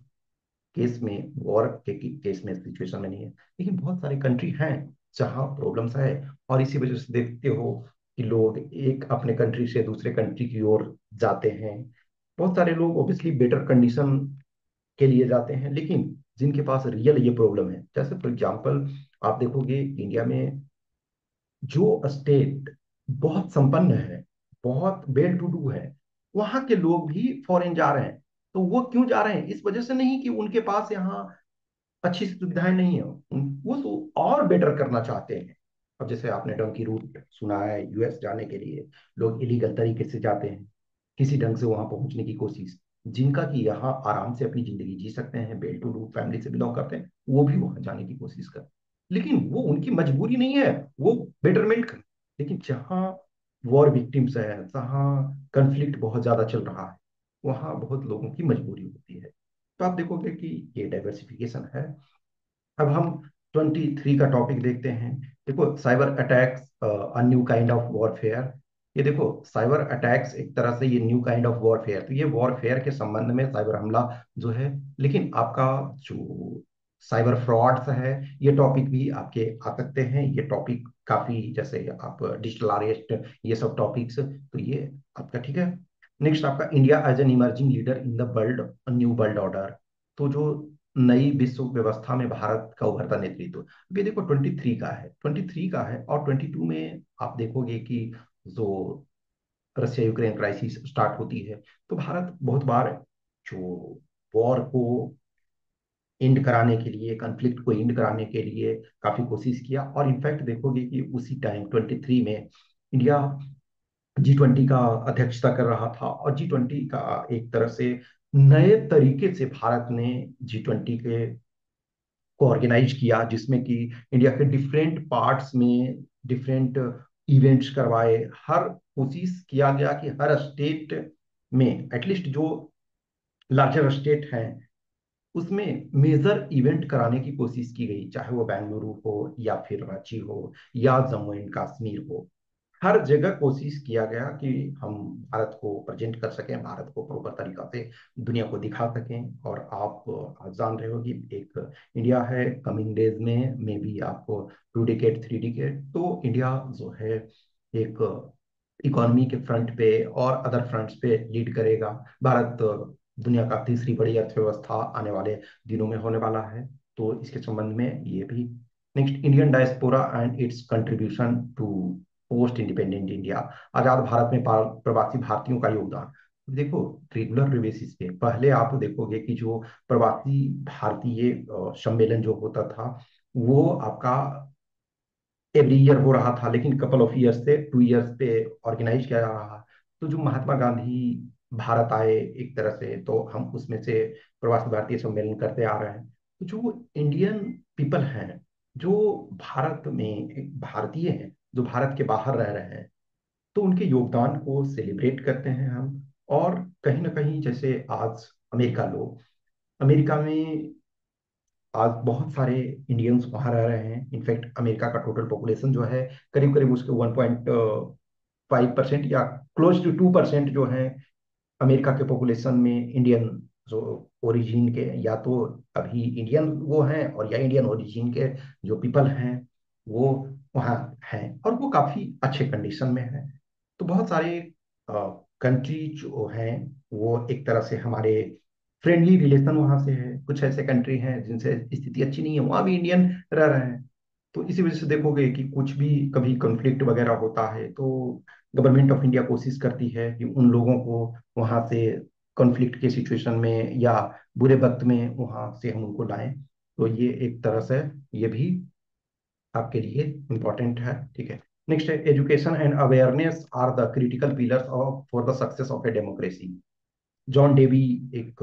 केस में, वॉर के केस में, सिचुएशन में नहीं है। लेकिन बहुत सारे कंट्री हैं जहाँ प्रॉब्लम्स है, और इसी वजह से देखते हो कि लोग एक अपने कंट्री से दूसरे कंट्री की ओर जाते हैं। बहुत सारे लोग ऑब्वियसली बेटर कंडीशन के लिए जाते हैं, लेकिन जिनके पास रियल ये प्रॉब्लम है, जैसे फॉर एग्जांपल आप देखोगे इंडिया में जो स्टेट बहुत संपन्न है, बहुत वेल टू डू है, वहां के लोग भी फॉरेन जा रहे हैं। तो वो क्यों जा रहे हैं? इस वजह से नहीं कि उनके पास यहाँ अच्छी सुविधाएं नहीं है, वो तो और बेटर करना चाहते हैं। अब जैसे आपने डंकी रूट सुना है, यूएस जाने के लिए लोग इलीगल तरीके से जाते हैं, किसी ढंग से वहां पहुंचने की कोशिश। जिनका कि यहाँ आराम से अपनी जिंदगी जी सकते हैं, वेल टू डू फैमिली से बिलोंग करते हैं, वो भी वहां जाने की कोशिश करते हैं। लेकिन वो उनकी मजबूरी नहीं है, वो बेटरमेंट कर। लेकिन जहाँ वॉर विक्टिम्स है, जहाँ कंफ्लिक्ट बहुत ज्यादा चल रहा है, वहाँ बहुत लोगों की मजबूरी होती है। तो आप देखोगे कि ये डाइवर्सिफिकेशन है। अब हम 23 का टॉपिक देखते हैं। देखो cyber attacks, a new kind of warfare. ये देखो साइबर अटैक्स एक तरह से ये न्यू काइंड ऑफ वॉरफेयर, तो ये वॉरफेयर के संबंध में साइबर हमला जो है। लेकिन आपका जो साइबर फ्रॉड्स है, ये टॉपिक भी आपके आ सकते हैं। ये टॉपिक काफी, जैसे आप डिजिटल अरेस्ट, ये सब टॉपिक्स, तो ये आपका ठीक है। नेक्स्ट आपका India as an emerging leader in the world, new world order. तो जो नई विश्व व्यवस्था में भारत का उभरता नेतृत्व, ये देखो 23 का है, 23 का है, और 22 में आप देखोगे कि जो रशिया यूक्रेन क्राइसिस स्टार्ट होती है, तो भारत बहुत बार जो वॉर को एंड कराने के लिए, कॉन्फ्लिक्ट को एंड कराने के लिए काफी कोशिश किया। और इनफैक्ट देखोगे कि उसी टाइम 23 में इंडिया G20 का अध्यक्षता कर रहा था, और G20 का एक तरह से नए तरीके से भारत ने G20 के को ऑर्गेनाइज किया, जिसमें कि इंडिया के डिफरेंट पार्ट्स में डिफरेंट इवेंट्स करवाए। हर कोशिश किया गया कि हर स्टेट में एटलीस्ट जो लार्जर स्टेट हैं उसमें मेजर इवेंट कराने की कोशिश की गई, चाहे वो बेंगलुरु हो या फिर रांची हो या जम्मू एंड कश्मीर हो। हर जगह कोशिश किया गया कि हम भारत को प्रेजेंट कर सकें, भारत को प्रॉपर तरीका से दुनिया को दिखा सकें। और आप जान रहे हो कि एक इंडिया है कमिंग डेज में, मे बी आपको 2 डिकेड 3 डिकेड, तो इंडिया जो है एक इकोनॉमी के फ्रंट पे और अदर फ्रंट्स पे लीड करेगा। भारत दुनिया का तीसरी बड़ी अर्थव्यवस्था आने वाले दिनों में होने वाला है। तो इसके संबंध में ये भी। Next, Indian diaspora and its contribution to post independent India. आजाद भारत में प्रवासी भारतीयों का योगदान। देखो, रेगुलर बेसिस पे पहले आप देखोगे कि जो प्रवासी भारतीय सम्मेलन जो होता था वो आपका एवरी ईयर हो रहा था, लेकिन कपल ऑफ ईयर्स से 2 ईयर्स पे ऑर्गेनाइज किया जा रहा। तो जो महात्मा गांधी भारत आए एक तरह से, तो हम उसमें से प्रवासी भारतीय सम्मेलन करते आ रहे हैं। तो जो इंडियन पीपल हैं, जो भारत में एक भारतीय हैं, जो भारत के बाहर रह रहे हैं, तो उनके योगदान को सेलिब्रेट करते हैं हम। और कहीं ना कहीं जैसे आज अमेरिका लो, अमेरिका में आज बहुत सारे इंडियंस वहां रह रहे हैं। इनफैक्ट अमेरिका का टोटल पॉपुलेशन जो है करीब करीब उसके 1.5% या क्लोज टू 2% जो है अमेरिका के पॉपुलेशन में इंडियन जो ओरिजिन के, या तो अभी इंडियन वो हैं, और या इंडियन ओरिजिन के जो पीपल हैं वो वहाँ हैं, और वो काफी अच्छे कंडीशन में है। तो बहुत सारे कंट्री जो हैं वो एक तरह से हमारे फ्रेंडली रिलेशन वहां से है। कुछ ऐसे कंट्री हैं जिनसे स्थिति अच्छी नहीं है, वहां भी इंडियन रह रहे हैं। तो इसी वजह से देखोगे कि कुछ भी कभी कॉन्फ्लिक्ट वगैरह होता है तो गवर्नमेंट ऑफ इंडिया कोशिश करती है कि उन लोगों को वहां से कॉन्फ्लिक्ट के सिचुएशन में या बुरे वक्त में वहां से हम उनको लाएं। तो ये एक तरह से ये भी आपके लिए इम्पोर्टेंट है। ठीक है। नेक्स्ट है, education and awareness are the critical pillars of for the success of a democracy. John Dewey एक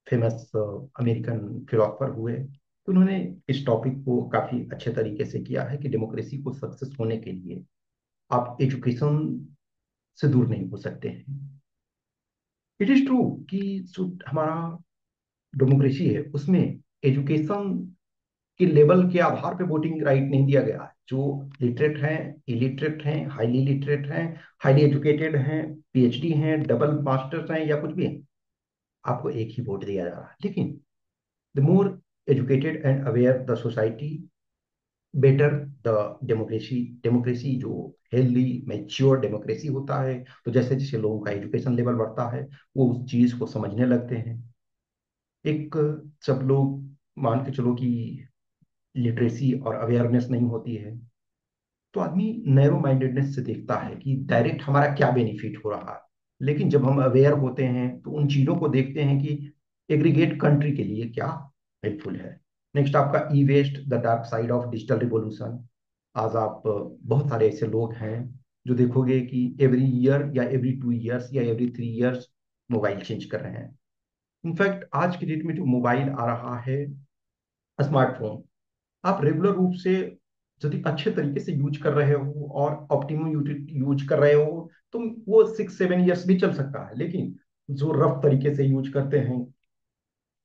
फेमस अमेरिकन फिलोसफर हुए, तो उन्होंने इस टॉपिक को काफी अच्छे तरीके से किया है कि डेमोक्रेसी को सक्सेस होने के लिए आप एजुकेशन से दूर नहीं हो सकते हैं। इट इज ट्रू कि जो हमारा डेमोक्रेसी है उसमें एजुकेशन के लेवल के आधार पे वोटिंग राइट नहीं दिया गया है। जो लिटरेट हैं, इलिटरेट हैं, हाईली लिटरेट हैं, हाईली एजुकेटेड हैं, पीएचडी हैं, डबल मास्टर्स हैं, या कुछ भी हैं, आपको एक ही वोट दिया जा रहा है। लेकिन the more educated and aware the society, better the democracy. Democracy जो हेल्दी मैच्योर डेमोक्रेसी होता है, तो जैसे जैसे लोगों का एजुकेशन लेवल बढ़ता है वो उस चीज को समझने लगते हैं। एक, सब लोग मान के चलो कि लिटरेसी और अवेयरनेस नहीं होती है, तो आदमी नैरो माइंडेडनेस से देखता है कि डायरेक्ट हमारा क्या बेनिफिट हो रहा है। लेकिन जब हम अवेयर होते हैं तो उन चीजों को देखते हैं कि एग्रीगेट कंट्री के लिए क्या हेल्पफुल है। नेक्स्ट आपका e waste the dark side of digital revolution. आज आप बहुत सारे ऐसे लोग हैं जो देखोगे कि एवरी ईयर या एवरी 2 ईयर्स या एवरी 3 ईयर्स मोबाइल चेंज कर रहे हैं। इनफैक्ट आज की डेट में जो मोबाइल आ रहा है, स्मार्टफोन, आप रेगुलर रूप से यदि अच्छे तरीके से यूज कर रहे हो और ऑप्टिमम यूज कर रहे हो तो वो 6-7 ईयर्स भी चल सकता है। लेकिन जो रफ तरीके से यूज करते हैं,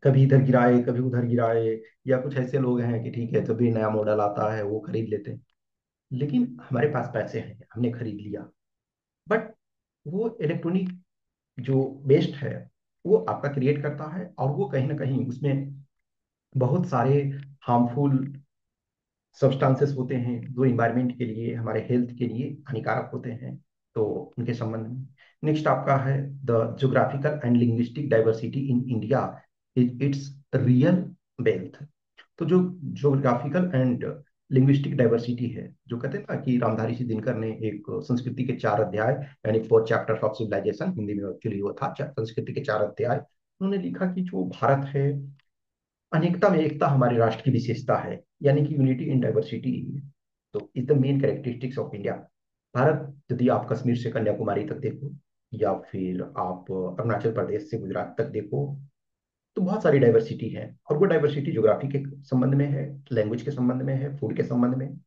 कभी इधर गिराए कभी उधर गिराए, या कुछ ऐसे लोग हैं कि ठीक है जब भी नया मॉडल आता है वो खरीद लेते हैं। लेकिन हमारे पास पैसे हैं, हमने खरीद लिया, बट वो इलेक्ट्रॉनिक जो वेस्ट है वो आपका क्रिएट करता है, और वो कहीं ना कहीं उसमें बहुत सारे हार्मफुल सब्सटेंसेस होते हैं जो इन्वायरमेंट के लिए, हमारे हेल्थ के लिए हानिकारक होते हैं। तो उनके संबंध में नेक्स्ट आपका है, the geographical and linguistic diversity in India is it's real wealth. तो जो ज्योग्राफिकल एंड लिंग्विस्टिक डाइवर्सिटी है, जो कहते हैं ना कि रामधारी सिद्दीनकर ने एक संस्कृति के 4 अध्याय, यानी 4 चैप्टर्स ऑफ सिविलाइजेशन, हिंदी में एक्चुअली वो था संस्कृति के 4 अध्याय, उन्होंने लिखा कि जो भारत है अनेकता में एकता हमारे राष्ट्र की विशेषता है, यानी कि यूनिटी इन डाइवर्सिटी। तो is the main characteristics of India. Bharat, यदि आप कश्मीर से कन्याकुमारी तक देखो, या फिर आप अरुणाचल प्रदेश से गुजरात तक देखो, तो बहुत सारी डाइवर्सिटी है। और वो डाइवर्सिटी ज्योग्राफी के संबंध में है, लैंग्वेज के संबंध में है, फूड के संबंध में।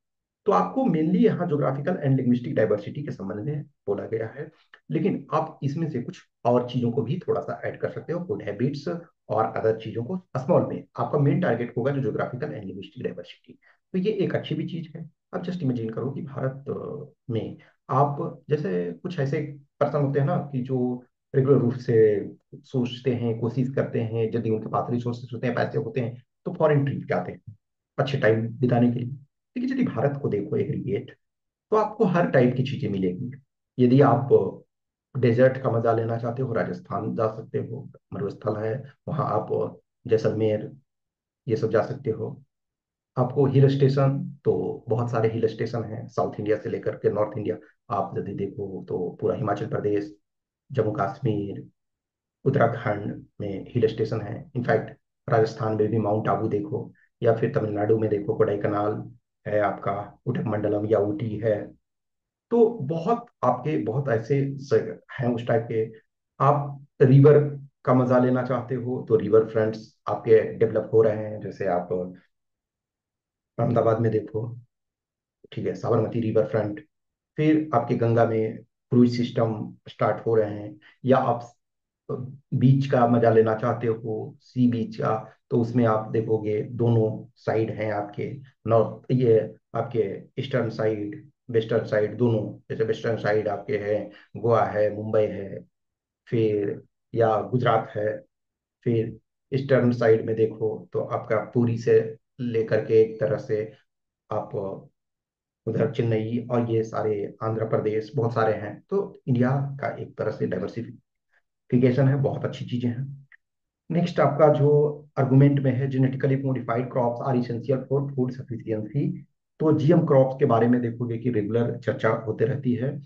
तो आपको मेनली यहाँ ज्योग्राफिकल एंड लिंग्विस्टिक डाइवर्सिटी के संबंध में बोला गया है। लेकिन आप इसमें से कुछ और चीजों को भी थोड़ा सा ऐड कर सकते हो, फूड हैबिट्स और अदर चीजों को स्मॉल में। आपका मेन टारगेट होगा जो ज्योग्राफिकल एंड लिंग्विस्टिक डाइवर्सिटी। तो ये एक अच्छी भी चीज है। अब जस्ट इमेजिन करो कि भारत में आप जैसे कुछ ऐसे पर्सन होते हैं ना, कि जो रेगुलर रूप से सोचते हैं, कोशिश करते हैं, यदि उनके पास रिसोर्सेस होते हैं, पैसे होते हैं, तो फॉरेन ट्रिप जाते हैं अच्छे टाइम बिताने के लिए। लेकिन यदि भारत को देखो एग्रीगेट, तो आपको हर टाइप की चीजें मिलेगी। यदि आप डेजर्ट का मजा लेना चाहते हो, राजस्थान जा सकते हो, मरुस्थल है वहाँ आप, जैसलमेर, ये सब जा सकते हो। आपको हिल स्टेशन, तो बहुत सारे हिल स्टेशन हैं साउथ इंडिया से लेकर के नॉर्थ इंडिया। आप यदि देखो तो पूरा हिमाचल प्रदेश, जम्मू कश्मीर, उत्तराखंड में हिल स्टेशन है। इनफैक्ट राजस्थान में भी माउंट आबू देखो, या फिर तमिलनाडु में देखो कोडाई कनाल है आपका, उटक मंडलम या ऊटी है। तो बहुत आपके बहुत ऐसे हैं उस टाइप के। आप रिवर का मजा लेना चाहते हो, तो रिवर फ्रंट्स आपके डेवलप हो रहे हैं। जैसे आप अहमदाबाद में देखो, ठीक है, साबरमती रिवर फ्रंट। फिर आपके गंगा में क्रूज सिस्टम स्टार्ट हो रहे हैं। या आप बीच का मजा लेना चाहते हो, सी बीच का, तो उसमें आप देखोगे दोनों साइड हैं आपके, नॉर्थ ये आपके ईस्टर्न साइड, वेस्टर्न साइड दोनों। जैसे वेस्टर्न साइड आपके है, गोवा है, मुंबई है, फिर या गुजरात है। फिर ईस्टर्न साइड में देखो तो आपका पुरी से लेकर के एक तरह से आप उधर चेन्नई और ये सारे आंध्र प्रदेश बहुत सारे हैं। तो इंडिया का एक तरह से डाइवर्सिफिकेशन है, बहुत अच्छी चीजें हैं। नेक्स्ट आपका जो आर्गुमेंट में है, genetically modified crops are essential for food sufficiency. तो जीएम क्रॉप्स के बारे में देखोगे कि रेगुलर चर्चा होते रहती है।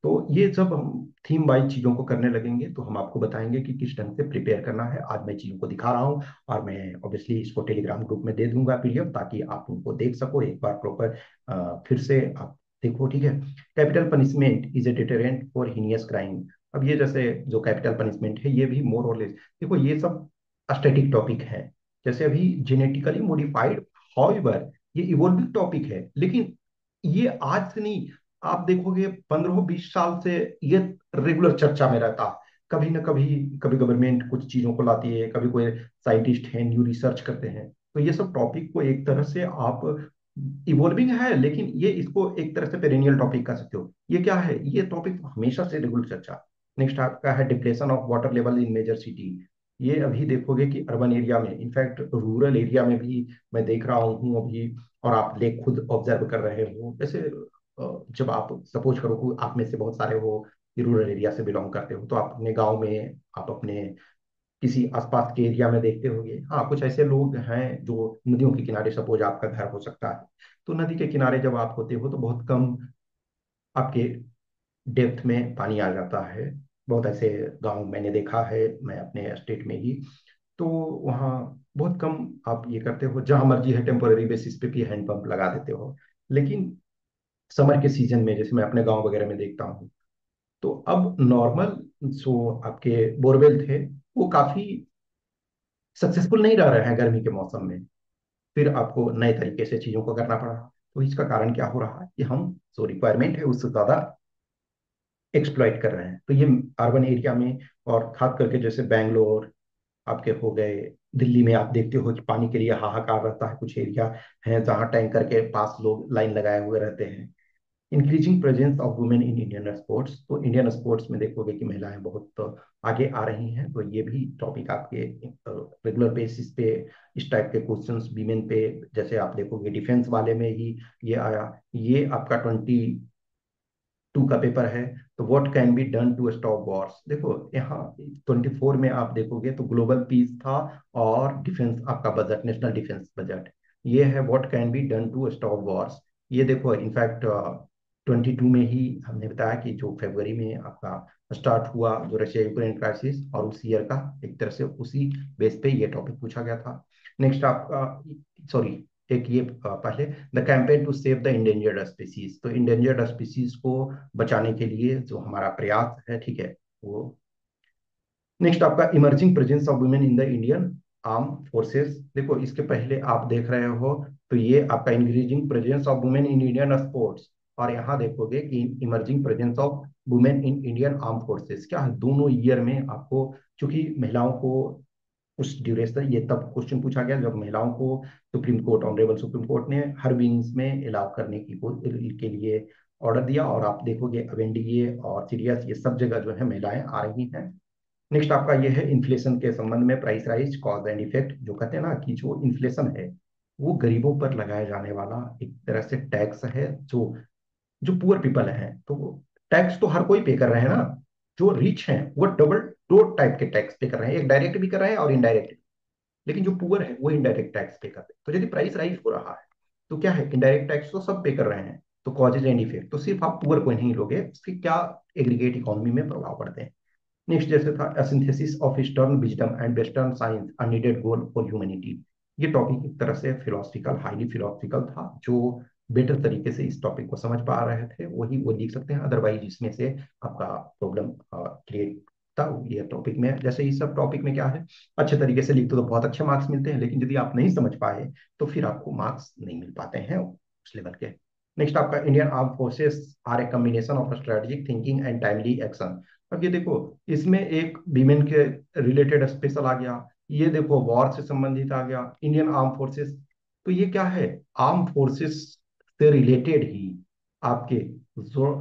तो ये जब हम थीम वाइज चीजों को करने लगेंगे, तो हम आपको बताएंगे कि किस ढंग से प्रिपेयर करना है। आज मैं चीजों को दिखा रहा हूँ, और मैं ऑब्वियसली इसको टेलीग्राम ग्रुप में दे दूंगा पीडीएफ, ताकि आप उनको देख सको एक बार प्रॉपर, फिर से आप देखो, ठीक है। Capital punishment is a deterrent for heinous crime. अब ये जैसे जो कैपिटल पनिशमेंट है, ये भी मोर और लेस, देखो ये सब स्टैटिक टॉपिक है। जैसे अभी जेनेटिकली मॉडिफाइड, हाउएवर, ये इवोल्विंग टॉपिक है, लेकिन ये आज से नहीं। आप देखोगे 15-20 साल से ये रेगुलर चर्चा में रहता। कभी ना कभी, कभी गवर्नमेंट कुछ चीजों को लाती है, कभी कोई साइंटिस्ट है न्यू रिसर्च करते हैं। तो ये सब टॉपिक को एक तरह से आप, इवॉल्विंग है, लेकिन ये इसको एक तरह से पेरेनियल टॉपिक कह सकते हो। ये क्या है, ये टॉपिक हमेशा से रेगुलर चर्चा। नेक्स्ट आपका है depletion of water level in major city. ये अभी देखोगे कि अर्बन एरिया में, इनफैक्ट रूरल एरिया में भी मैं देख रहा हूँ अभी। और आप ले खुद ऑब्जर्व कर रहे हो, जैसे जब आप सपोज करो कि आप में से बहुत सारे हो रूरल एरिया से बिलोंग करते हो, तो आप अपने गांव में, आप अपने किसी आसपास के एरिया में देखते होंगे, हाँ कुछ ऐसे लोग हैं जो नदियों के किनारे, सपोज आपका घर हो सकता है, तो नदी के किनारे जब आप होते हो तो बहुत कम आपके डेप्थ में पानी आ जाता है। बहुत ऐसे गांव मैंने देखा है, मैं अपने स्टेट में ही। तो वहाँ बहुत कम आप ये करते हो, जहां मर्जी है टेम्पोररी बेसिस पे भी हैंडपंप लगा देते हो। लेकिन समर के सीजन में, जैसे मैं अपने गांव वगैरह में देखता हूँ, तो अब नॉर्मल जो आपके बोरवेल थे, वो काफी सक्सेसफुल नहीं रह रहे हैं गर्मी के मौसम में। फिर आपको नए तरीके से चीजों को करना पड़ा। तो इसका कारण क्या हो रहा है कि हम जो रिक्वायरमेंट है उससे ज्यादा एक्सप्लॉइट कर रहे हैं। तो ये अर्बन एरिया में, और खास करके जैसे बैंगलोर आपके हो गए, दिल्ली में आप देखते हो कि पानी के लिए हाहाकार रहता है। कुछ एरिया है जहाँ टैंकर के पास लोग लाइन लगाए हुए रहते हैं। Increasing presence of women in Indian sports. तो इंडियन स्पोर्ट्स में देखोगे कि महिलाएं बहुत आगे आ रही हैं। तो ये भी टॉपिक आपके रेगुलर बेसिस पे, इस टाइप के क्वेश्चंस वीमेन पे, जैसे आप देखोगे डिफेंस वाले में ही ये आया। ये आपका 22 का पेपर है। तो what can be done to stop wars. देखो यहाँ 24 में आप देखोगे तो ग्लोबल पीस था, और डिफेंस आपका बजट, नेशनल डिफेंस बजट, ये है what can be done to stop wars. ये देखो इनफैक्ट 22 में ही हमने बताया कि जो फरवरी में आपका स्टार्ट हुआ जो रशिया यूक्रेन क्राइसिस, और उस ईयर का एक तरह से उसी बेस पे ये टॉपिक पूछा गया था। नेक्स्ट आपका, सॉरी, एक ये पहले, the campaign to save the endangered species, तो इंडेंजर्ड स्पीसीज को बचाने के लिए जो हमारा प्रयास है, ठीक है, वो। नेक्स्ट आपका emerging presence of women in the Indian arm forces, देखो इसके पहले आप देख रहे हो तो ये आपका increasing presence of women in Indian sports, और यहाँ देखोगे कि emerging presence of women in Indian arm forces, क्या है, दोनों ईयर में आपको, चूंकि महिलाओं को उस ड्यूरेशन, ये तब क्वेश्चन पूछा गया जब महिलाओं को supreme court, honourable supreme court ने हर विंग्स में अलाउ करने की के लिए ऑर्डर दिया, और आप देखोगे अब एनडीए और सीडीएस ये सब जगह जो है महिलाएं आ रही हैं। नेक्स्ट आपका ये है इन्फ्लेशन के संबंध में, price rise cause and effect, जो कहते हैं ना कि जो इन्फ्लेशन है वो गरीबों पर लगाया जाने वाला एक तरह से टैक्स है, जो जो पुअर पीपल हैं तो टैक्स तो हर कोई पे कर रहे हैं ना, जो रिच हैं वो डबल, दो टाइप के टैक्स पे कर रहे हैं, एक डायरेक्ट भी कर रहे हैं और इनडायरेक्ट, लेकिन जो पुअर है वो इनडायरेक्ट टैक्स पे करते हैं। तो यदि प्राइस राइज हो रहा है तो क्या है, इनडायरेक्ट टैक्स तो सब पे कर रहे हैं, तो कॉजेज एंड इफेक्ट तो सिर्फ आप पुअर को नहीं लोगे, उसके क्या एग्रीगेट इकोनॉमी में प्रभाव पड़ते हैं। नेक्स्ट जैसे था synthesis of eastern wisdom and western science a needed goal for humanity, ये टॉपिक एक तरह से फिलोसफिकल, हाईली फिलोसफिकल था, जो बेटर तरीके से इस टॉपिक को समझ पा रहे थे वही वो लिख सकते हैं, अदरवाइज इसमें से आपका प्रॉब्लम क्रिएट था। ये टॉपिक में, जैसे इस सब टॉपिक में क्या है, अच्छे तरीके से लिखते तो बहुत अच्छे मार्क्स मिलते हैं, लेकिन यदि आप नहीं समझ पाए तो फिर आपको मार्क्स नहीं मिल पाते हैं उस लेवल के। नेक्स्ट आपका Indian arm forces are a combination of strategic thinking and timely action, अब ये देखो इसमें एक विमेन के रिलेटेड स्पेशल आ गया, ये देखो वॉर से संबंधित आ गया इंडियन आर्म फोर्सेस, तो ये क्या है, आर्म फोर्सेस से रिलेटेड ही आपके जो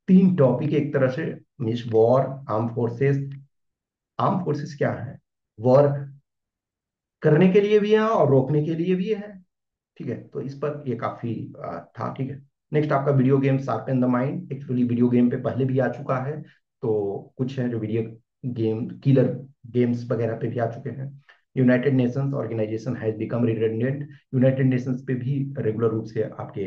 तीन टॉपिक एक तरह से, means war, arm forces, arm forces क्या है, वॉर करने के लिए भी है और रोकने के लिए भी है, ठीक है, तो इस पर ये काफी था, ठीक है। नेक्स्ट आपका video game sharpen the mind, actually video game पे पहले भी आ चुका है, तो कुछ है जो वीडियो गेम किलर गेम्स वगैरह पे भी आ चुके हैं। United Nations organisation has become redundant, United Nations पे भी रेगुलर रूप से आपके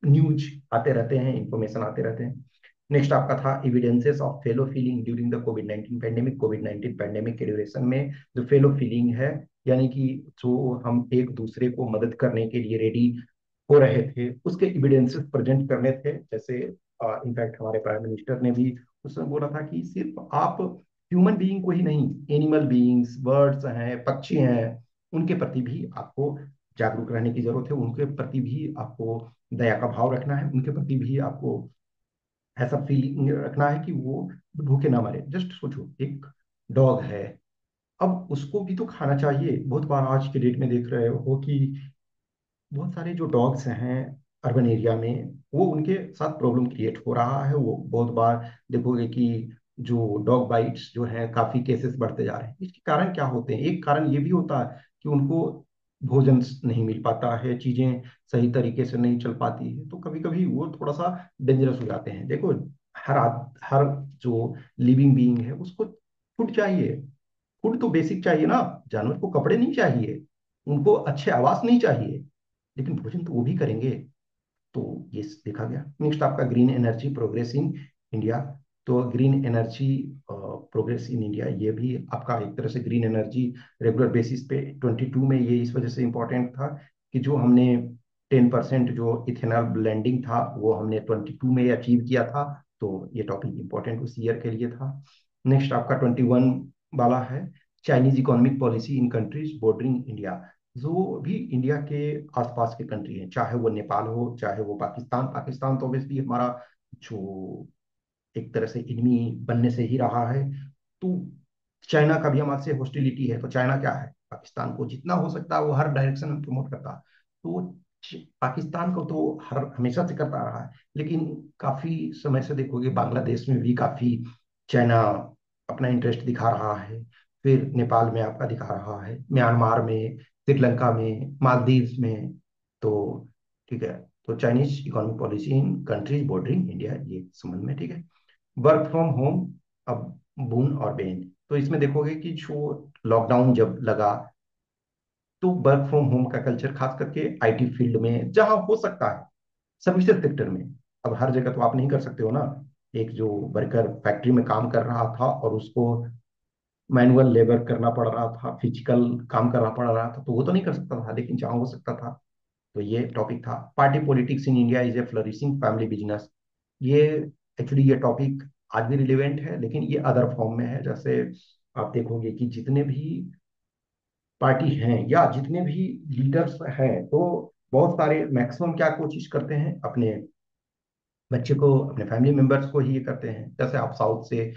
न्यूज आते रहते हैं, इंफॉर्मेशन आते रहते हैं। नेक्स्ट आपका था evidences of fellow feeling during the Covid 19 pandemic, Covid 19 pandemic के ड्यूरेशन में जो फेलो फीलिंग है, यानी कि जो हम एक दूसरे को मदद करने के लिए रेडी हो रहे थे, उसके एविडेंसेस प्रेजेंट करने थे, जैसे इनफैक्ट हमारे प्राइम मिनिस्टर ने भी उसमें बोला था कि सिर्फ आप ह्यूमन बीइंग को ही नहीं, एनिमल बीइंग्स, बर्ड्स हैं, पक्षी हैं, उनके प्रति भी आपको जागरूक रहने की जरूरत है, उनके प्रति भी आपको दया का भाव रखना है, उनके प्रति भी आपको ऐसा फीलिंग रखना है कि वो भूखे ना मरे। जस्ट सोचो, एक डॉग है, अब उसको भी तो खाना चाहिए, बहुत बार आज के डेट में देख रहे हो कि बहुत सारे जो डॉग्स हैं अर्बन एरिया में, वो उनके साथ प्रॉब्लम क्रिएट हो रहा है, वो बहुत बार देखोगे कि जो डॉग बाइट्स जो हैं काफी केसेस बढ़ते जा रहे हैं, इसके कारण क्या होते हैं, एक कारण ये भी होता है कि उनको भोजन नहीं मिल पाता है, चीजें सही तरीके से नहीं चल पाती है, तो कभी कभी वो थोड़ा सा डेंजरस हो जाते हैं। देखो हर जो लिविंग बीइंग है उसको फूड चाहिए, फूड तो बेसिक चाहिए ना, जानवर को कपड़े नहीं चाहिए, उनको अच्छे आवास नहीं चाहिए, लेकिन भोजन तो वो भी करेंगे, तो ये देखा गया। नेक्स्ट आपका green energy progress in India, तो green energy progress in India, ये भी आपका एक तरह से ग्रीन एनर्जी रेगुलर बेसिस पे 22 में ये इस वजह से इंपॉर्टेंट था कि जो हमने 10% जो इथेनॉल ब्लेंडिंग था वो हमने 22 में अचीव किया था, तो ये टॉपिक इंपॉर्टेंट उस ईयर के लिए था। नेक्स्ट आपका 21 वाला है Chinese economic policy in countries bordering India, जो भी इंडिया के आसपास के कंट्री हैं, चाहे वो नेपाल हो चाहे वो पाकिस्तान, पाकिस्तान तो ऑब्वियसली हमारा जो एक तरह से इनमी बनने से ही रहा है, तो चाइना का भी हमारे से हॉस्टिलिटी है, तो चाइना क्या है, पाकिस्तान को जितना हो सकता है वो हर डायरेक्शन में प्रमोट करता है, तो पाकिस्तान को तो हर हमेशा से करता रहा है, लेकिन काफी समय से देखोगे बांग्लादेश में भी काफी चाइना अपना इंटरेस्ट दिखा रहा है, फिर नेपाल में आपका दिखा रहा है, म्यांमार में, श्रीलंका में, मालदीव में, तो ठीक है, तो Chinese economic policy in countries bordering India, ये संबंध में, ठीक है। वर्क फ्रॉम होम, अब बून और बेन, तो इसमें देखोगे कि जो लॉकडाउन जब लगा तो वर्क फ्रॉम होम का कल्चर खास करके आईटी फील्ड में जहां हो सकता है, सर्विसेज सेक्टर में, अब हर जगह तो आप नहीं कर सकते हो ना, एक जो वर्कर फैक्ट्री में काम कर रहा था और उसको मैनुअल लेबर करना पड़ रहा था, फिजिकल काम करना पड़ रहा था, तो वो तो नहीं कर सकता था, लेकिन जहाँ हो सकता था। तो ये टॉपिक था, party politics in India is a flourishing family business. ये एक्चुअली ये टॉपिक आज भी रिलेवेंट है, लेकिन ये अदर फॉर्म में है। जैसे आप देखोगे कि जितने भी पार्टी हैं या जितने भी लीडर्स हैं, तो बहुत सारे मैक्सिमम क्या कोशिश करते हैं, अपने बच्चे को, अपने फैमिली मेंबर्स को ही ये करते हैं। जैसे आप साउथ से,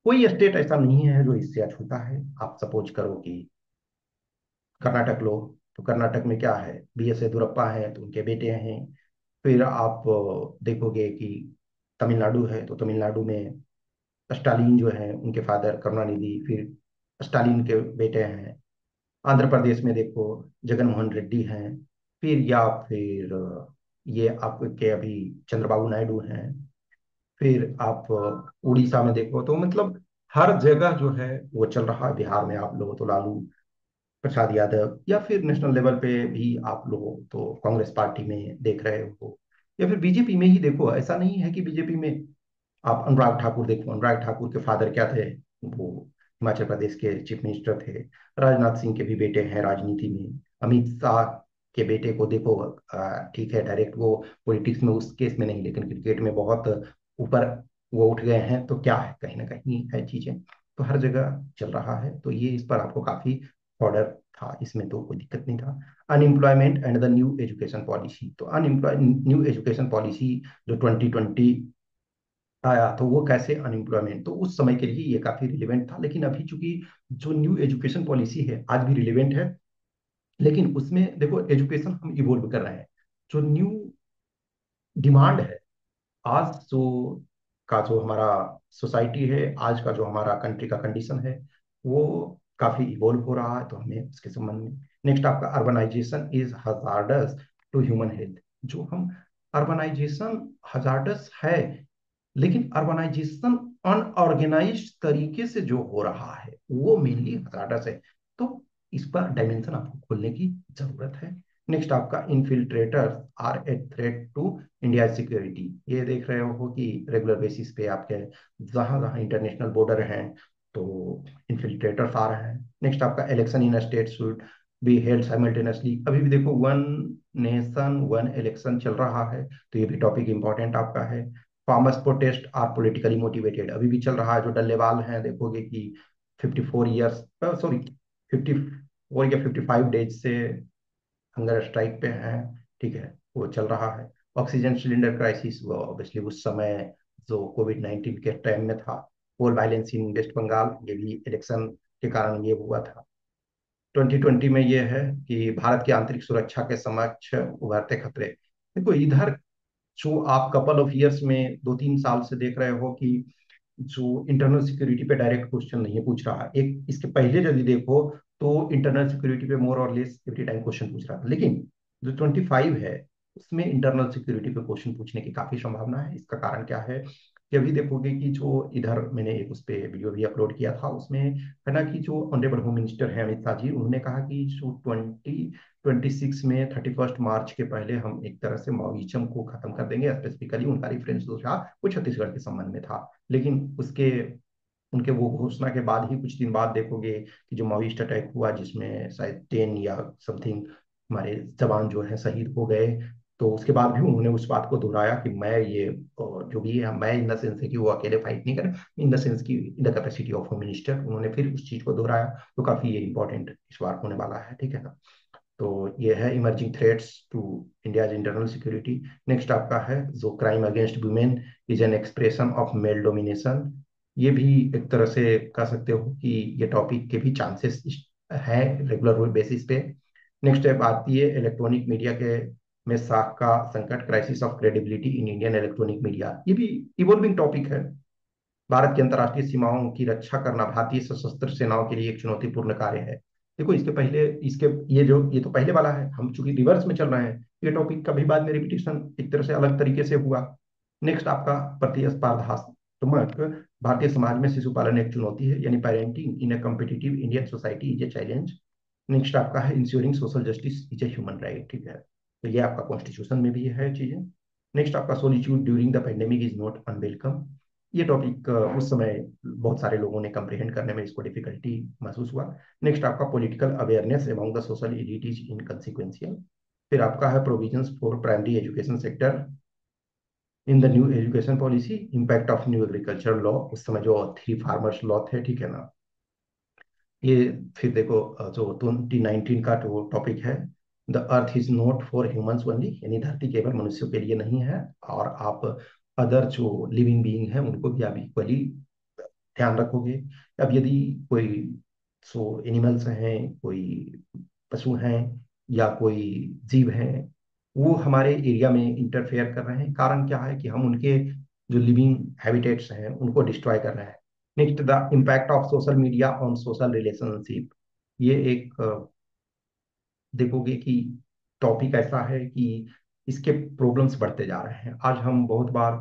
कोई स्टेट ऐसा नहीं है जो इससे अछूता है। आप सपोज करो कि कर्नाटक लो, तो कर्नाटक में क्या है, बीएस येदुरप्पा है तो उनके बेटे हैं। फिर आप देखोगे कि तमिलनाडु है, तो तमिलनाडु में स्टालिन जो है उनके फादर करुणानिधि, फिर स्टालिन के बेटे हैं। आंध्र प्रदेश में देखो, जगन मोहन रेड्डी हैं। फिर या फिर ये आपके अभी चंद्रबाबू नायडू हैं। फिर आप उड़ीसा में देखो, तो मतलब हर जगह जो है वो चल रहा है। बिहार में आप लोग तो लालू प्रसाद यादव, या फिर नेशनल लेवल पे भी आप लोग तो कांग्रेस पार्टी में देख रहे हो, या फिर बीजेपी में ही देखो। ऐसा नहीं है कि बीजेपी में आप अनुराग ठाकुर देखो, अनुराग ठाकुर के फादर क्या थे, वो हिमाचल प्रदेश के चीफ मिनिस्टर थे। राजनाथ सिंह के भी बेटे हैं राजनीति में। अमित शाह के बेटे को देखो, ठीक है डायरेक्ट वो पॉलिटिक्स में उस केस में नहीं, लेकिन क्रिकेट में बहुत ऊपर वो उठ गए हैं। तो क्या है, कहीं ना कहीं है चीजें, तो हर जगह चल रहा है। तो ये इस पर आपको काफी ऑर्डर था, इसमें तो कोई दिक्कत नहीं था। Unemployment and the new education policy, तो अनएम्प्लॉय न्यू एजुकेशन पॉलिसी जो 2020 आया, तो वो कैसे अनएम्प्लॉयमेंट, तो उस समय के लिए ये काफी रिलेवेंट था। लेकिन अभी चूंकि जो न्यू एजुकेशन पॉलिसी है आज भी रिलेवेंट है, लेकिन उसमें देखो एजुकेशन हम इवोल्व कर रहे हैं। जो न्यू डिमांड है आज, जो हमारा सोसाइटी है, आज का जो हमारा कंट्री का कंडीशन है, वो काफी इवोल्व हो रहा है। तो हमें उसके संबंध में, नेक्स्ट आपका urbanisation is hazardous to human health. जो हम अर्बनाइजेशन हजार्डस है, लेकिन अर्बनाइजेशन अनऑर्गेनाइज्ड तरीके से जो हो रहा है वो मेनली हजार्डस है। तो इस पर डायमेंशन आपको खोलने की जरूरत है। नेक्स्ट आपका infiltrators are a threat to India security. ये देख रहे हो कि रेगुलर बेसिस पे आपके जहां जहां इंटरनेशनल बॉर्डर हैं, तो इन्फिल्ट्रेटर्स आ रहे हैं। नेक्स्ट आपका election in state should be held simultaneously. अभी भी देखो वन नेशन वन इलेक्शन चल रहा है, तो ये भी टॉपिक इंपॉर्टेंट आपका है। Farmers protest are politically motivated, अभी भी चल रहा है। जो डल्लेवाल हैं, देखोगे कि 54 ईयर्स, सॉरी 54 या 55 डेज से हंगर स्ट्राइक पे हैं। ठीक है, वो चल रहा है। ऑक्सीजन सिलेंडर क्राइसिस, वो ऑब्वियसली उस समय जो कोविड 19 के टाइम में था। पोल वायलेंस इन वेस्ट बंगाल, ये भी इलेक्शन के कारण ये हुआ था। 2020 में ये है कि भारत की आंतरिक सुरक्षा के समक्ष उभरते खतरे। देखो इधर जो आप कपल ऑफ ईयर्स में 2-3 साल से देख रहे हो कि जो इंटरनल सिक्योरिटी पे डायरेक्ट क्वेश्चन नहीं पूछ रहा। एक इसके पहले यदि देखो, तो इंटरनल सिक्योरिटी पे मोर और लेस एवरी टाइम क्वेश्चन पूछ रहा था। लेकिन जो 25 है, उसमें इंटरनल सिक्योरिटी पे क्वेश्चन पूछने की काफी संभावना है। इसका कारण क्या है कि अभी देखोगे कि जो इधर मैंने एक उस पे वीडियो भी अपलोड किया था, उसमें है ना कि जो ऑनरेबल होम मिनिस्टर है अमित शाह जी, उन्होंने कहा कि जो 2026 में 31 मार्च के पहले हम एक तरह से माओइज्म को खत्म कर देंगे। स्पेसिफिकली उनका रिफरेंस जो था वो छत्तीसगढ़ के संबंध में था। लेकिन उसके उनके वो घोषणा के बाद ही कुछ दिन बाद देखोगे कि जो माओइस्ट अटैक हुआ, जिसमें शायद 10 या समथिंग हमारे जवान जो है शहीद हो गए। तो उसके बाद भी उन्होंने उस बात को दोहराया कि मैं ये जो भी है, मैं इन द सेंस है कि वो अकेले फाइट नहीं कर, इन द सेंस की in the capacity of home minister, उन्होंने फिर उस चीज को दोहराया। तो काफी ये इंपॉर्टेंट इस बार होने वाला है, ठीक है ना। तो ये है emerging threats to India's internal security. Next आपका है जो crime against women is an expression of male domination. ये भी एक तरह से कह सकते हो कि ये टॉपिक के भी चांसेस है रेगुलर बेसिस पे। नेक्स्ट है भारतीय इलेक्ट्रॉनिक मीडिया के में साख का संकट, crisis of credibility in Indian electronic media. ये भी इवॉल्विंग टॉपिक है। भारत की अंतर्राष्ट्रीय सीमाओं की रक्षा करना भारतीय सशस्त्र सेनाओं के लिए एक चुनौतीपूर्ण कार्य है। देखो इसके पहले, इसके ये तो पहले वाला है, हम चूंकि रिवर्स में चल रहे हैं। ये टॉपिक कभी बाद में रिपीटिशन एक तरह से अलग तरीके से हुआ। नेक्स्ट आपका प्रतिस्पर्धात्मक भारतीय समाज में शिशु पालन एक चुनौती है, यानी parenting in A competitive Indian society is a challenge. Next आपका है ensuring social justice is a human right, ठीक है। तो ये आपका कॉन्स्टिट्यूशन में भी है चीजें। नेक्स्ट आपका solitude during the pandemic is not unwelcome. ये टॉपिक उस समय बहुत सारे लोगों ने कंप्रिहेंड करने में इसको डिफिकल्टी महसूस हुआ। नेक्स्ट आपका political awareness among the social elites in consequential. फिर आपका है provisions for primary education sector in the new education policy, impact of new agriculture law, उस समय जो थ्री फार्मर्स लॉ थे, ठीक है ना, ये। फिर देखो जो 2019 का जो टॉपिक है, the earth is not for humans only, यानी धरती केवल मनुष्यों के लिए नहीं है, और आप अदर जो लिविंग बीइंग है उनको भी आप इक्वली ध्यान रखोगे। अब यदि कोई सो एनिमल्स हैं, कोई पशु हैं, या कोई जीव हैं, वो हमारे एरिया में इंटरफेयर कर रहे हैं, कारण क्या है कि हम उनके जो लिविंग हैबिटेट्स हैं उनको डिस्ट्रॉय कर रहे हैं। Next, the impact of social media on social relationship. ये एक देखोगे कि टॉपिक ऐसा है कि इसके प्रॉब्लम्स बढ़ते जा रहे हैं। आज हम बहुत बार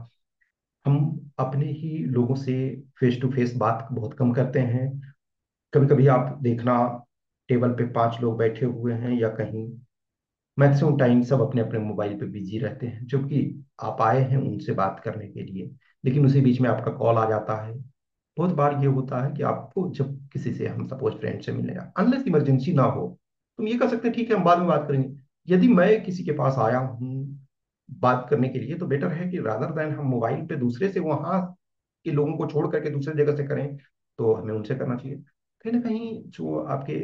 हम अपने ही लोगों से फेस टू फेस बात बहुत कम करते हैं। कभी कभी आप देखना, टेबल पे 5 लोग बैठे हुए हैं या कहीं, मैक्सिमम टाइम सब अपने अपने मोबाइल पे बिजी रहते हैं, जबकि आप आए हैं उनसे बात करने के लिए, लेकिन उसी बीच में आपका कॉल आ जाता है। बहुत बार ये होता है कि आपको जब किसी से, हम सपोज फ्रेंड से मिलने जा, अनलेस इमरजेंसी ना हो, तुम ये कर सकते हैं ठीक है हम बाद में बात करेंगे। यदि मैं किसी के पास आया हूँ बात करने के लिए, तो बेटर है कि रादर देन हम मोबाइल पे दूसरे से, वहां के लोगों को छोड़ करके दूसरे जगह से करें, तो हमें उनसे करना चाहिए। कहीं ना कहीं जो आपके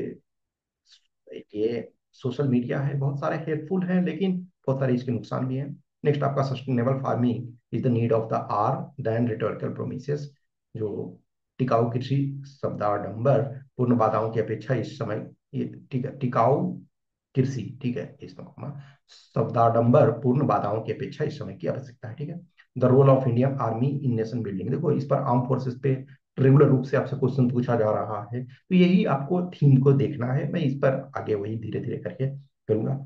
ये सोशल मीडिया है, बहुत सारे हेल्पफुल हैं, लेकिन बहुत सारे इसके नुकसान भी हैं। नेक्स्ट आपका sustainable farming is the need of the hour then rhetorical promises. जो टिकाऊ कृषि शब्दाडंबर पूर्ण बाधाओं की अपेक्षा इस समय, ये ठीक है, टिकाऊ कृषि, ठीक है, इसमें शब्दाडंबर पूर्ण बाधाओं की अपेक्षा इस समय की आवश्यकता है, ठीक है। The role of Indian army in nation building, देखो इस पर आर्म फोर्सेस पे रेगुलर रूप से आपसे क्वेश्चन पूछा जा रहा है, तो यही आपको थीम को देखना है। मैं इस पर आगे वही धीरे धीरे करके करूंगा।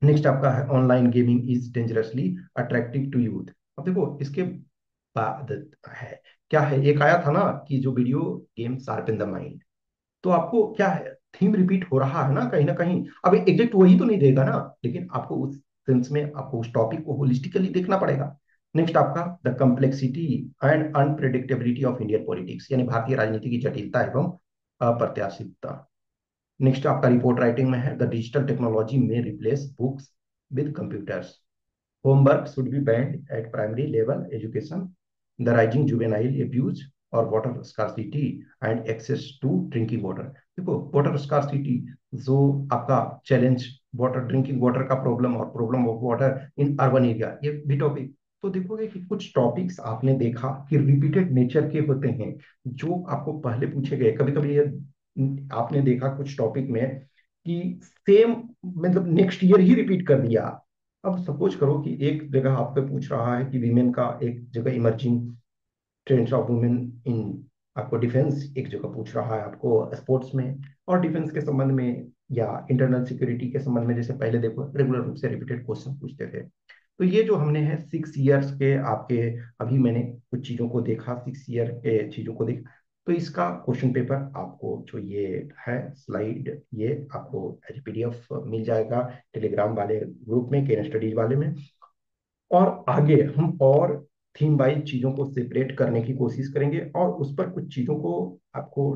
नेक्स्ट आपका है online gaming is dangerously attractive to youth. अब देखो इसके बाद है, क्या है, एक आया था ना कि जो video game sharpen the mind, तो आपको क्या है, थीम रिपीट हो रहा है ना कहीं। अब एग्जैक्ट वही तो नहीं देगा ना, लेकिन आपको उस सेंस में आपको उस टॉपिक को होलिस्टिकली देखना पड़ेगा। नेक्स्ट आपका the complexity and unpredictability of Indian politics, यानी भारतीय राजनीति की जटिलता एवं अप्रत्याशितता। नेक्स्ट आपका रिपोर्ट राइटिंग में है, द डिजिटल टेक्नोलॉजी में replace books with computers, homework should be banned at primary level education, the rising juvenile abuse और water scarcity and access to drinking water. देखो वाटर स्कार्सिटी, जो आपका challenge, water drinking water का problem और problem of water in urban area, ये भी topic. तो देखोगे कि कुछ टॉपिक्स आपने देखा कि रिपीटेड नेचर के होते हैं, जो आपको पहले पूछे गए। कभी कभी ये आपने देखा कुछ टॉपिक में कि सेम, मतलब नेक्स्ट ईयर ही रिपीट कर दिया। अब सपोज करो कि एक जगह आपको पूछ रहा है कि वीमेन का, एक जगह emerging trends of women in, आपको डिफेंस एक जगह पूछ रहा है, आपको स्पोर्ट्स में और डिफेंस के संबंध में, या इंटरनल सिक्योरिटी के संबंध में, जैसे पहले देखो रेगुलर रूप से रिपीटेड क्वेश्चन पूछते थे। तो ये जो हमने है 6 ईयर्स के आपके, अभी मैंने कुछ चीजों को देखा, 6 ईयर के चीजों को देखा, तो इसका क्वेश्चन पेपर आपको जो ये है स्लाइड, ये आपको एज पीडीएफ मिल जाएगा टेलीग्राम वाले ग्रुप में, केन स्टडीज वाले में। और आगे हम और थीम वाइज चीजों को सेपरेट करने की कोशिश करेंगे, और उस पर कुछ चीजों को आपको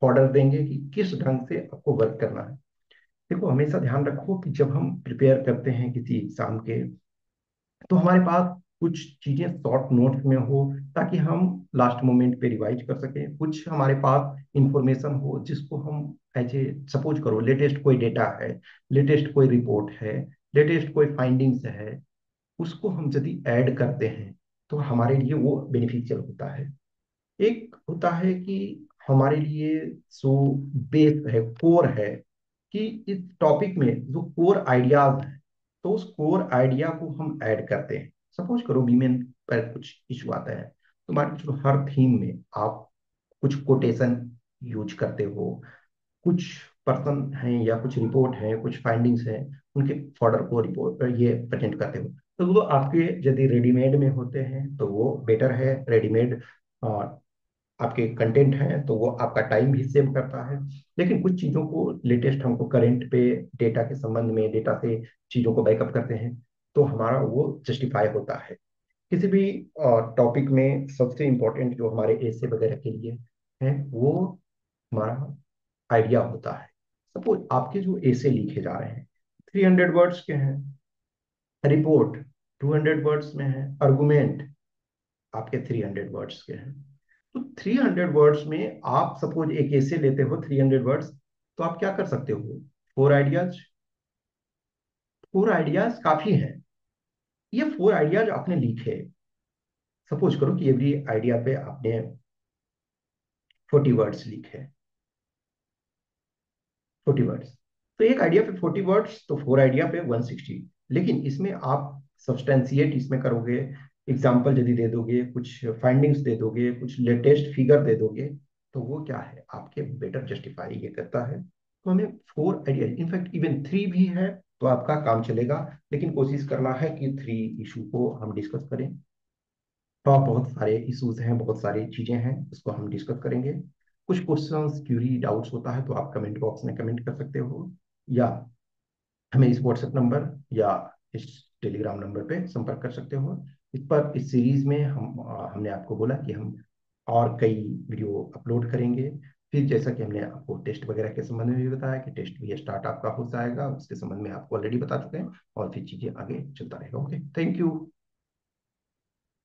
ऑर्डर देंगे कि किस ढंग से आपको वर्क करना है। देखो हमेशा ध्यान रखो कि जब हम प्रिपेयर करते हैं किसी एग्जाम के, तो हमारे पास कुछ चीजें शॉर्ट नोट्स में हो, ताकि हम लास्ट मोमेंट पे रिवाइज कर सकें। कुछ हमारे पास इंफॉर्मेशन हो जिसको हम एज ए, सपोज करो लेटेस्ट कोई डेटा है, लेटेस्ट कोई रिपोर्ट है, लेटेस्ट कोई फाइंडिंग्स है, उसको हम यदि ऐड करते हैं तो हमारे लिए वो बेनिफिशियल होता है। एक होता है कि हमारे लिए जो बेस है, कोर है, कि इस टॉपिक में जो कोर आइडियाज हैं, तो उस कोर आइडिया को हम ऐड करते हैं। सपोज करो वीमेन पर कुछ इशू आता है, तो मान के चलो हर थीम में आप कुछ कोटेशन यूज करते हो, कुछ पर्सन हैं या कुछ रिपोर्ट है, कुछ फाइंडिंग्स हैं, उनके फॉर्डर को रिपोर्ट ये प्रेजेंट करते हो, तो वो आपके यदि रेडीमेड में होते हैं तो वो बेटर है। रेडीमेड आपके कंटेंट हैं तो वो आपका टाइम भी सेव करता है। लेकिन कुछ चीज़ों को लेटेस्ट हमको करंट पे डेटा के संबंध में, डेटा से चीज़ों को बैकअप करते हैं, तो हमारा वो जस्टिफाई होता है। किसी भी टॉपिक में सबसे इम्पोर्टेंट जो हमारे ऐसे वगैरह के लिए है वो हमारा आइडिया होता है। सपोज आपके जो ऐसे लिखे जा रहे हैं 300 वर्ड्स के हैं, रिपोर्ट 200 वर्ड्स में है, आर्गुमेंट आपके 300 वर्ड्स के हैं। तो 300 वर्ड्स में आप सपोज एक ऐसे लेते हो 300 वर्ड्स, तो आप क्या कर सकते हो, 4 आइडियाज। 4 आइडियाज काफी हैं। ये 4 आइडियाज आपने लिखे, सपोज करो कि एवरी आइडिया पे आपने 40 वर्ड्स लिखे, 40 वर्ड्स। तो एक आइडिया पे 40 वर्ड्स, तो 4 आइडिया पे 160। लेकिन इसमें आप सब्सटेंशिएट इसमें करोगे, एग्जाम्पल यदि दे दोगे, कुछ फाइंडिंग्स दे दोगे, कुछ लेटेस्ट फिगर दे दोगे, तो वो क्या है, आपके बेटर जस्टिफाई ये करता है। तो हमें 4 आइडिया, इनफैक्ट इवन 3 भी है तो आपका काम चलेगा। लेकिन कोशिश करना है कि 3 इशू को हम डिस्कस करें। तो बहुत सारे इश्यूज हैं, बहुत सारी चीजें हैं, उसको हम डिस्कस करेंगे। कुछ क्वेश्चंस, क्यूरी, डाउट्स होता है तो आप कमेंट बॉक्स में कमेंट कर सकते हो, या हमें इस व्हाट्सएप नंबर या इस टेलीग्राम नंबर पे संपर्क कर सकते हो। इस पर इस सीरीज में हमने आपको बोला कि हम और कई वीडियो अपलोड करेंगे। फिर जैसा कि हमने आपको टेस्ट वगैरह के संबंध में भी बताया कि टेस्ट भी स्टार्ट आपका हो जाएगा, उसके संबंध में आपको ऑलरेडी बता चुके हैं, और फिर चीजें आगे चलता रहेगा। Okay, thank you.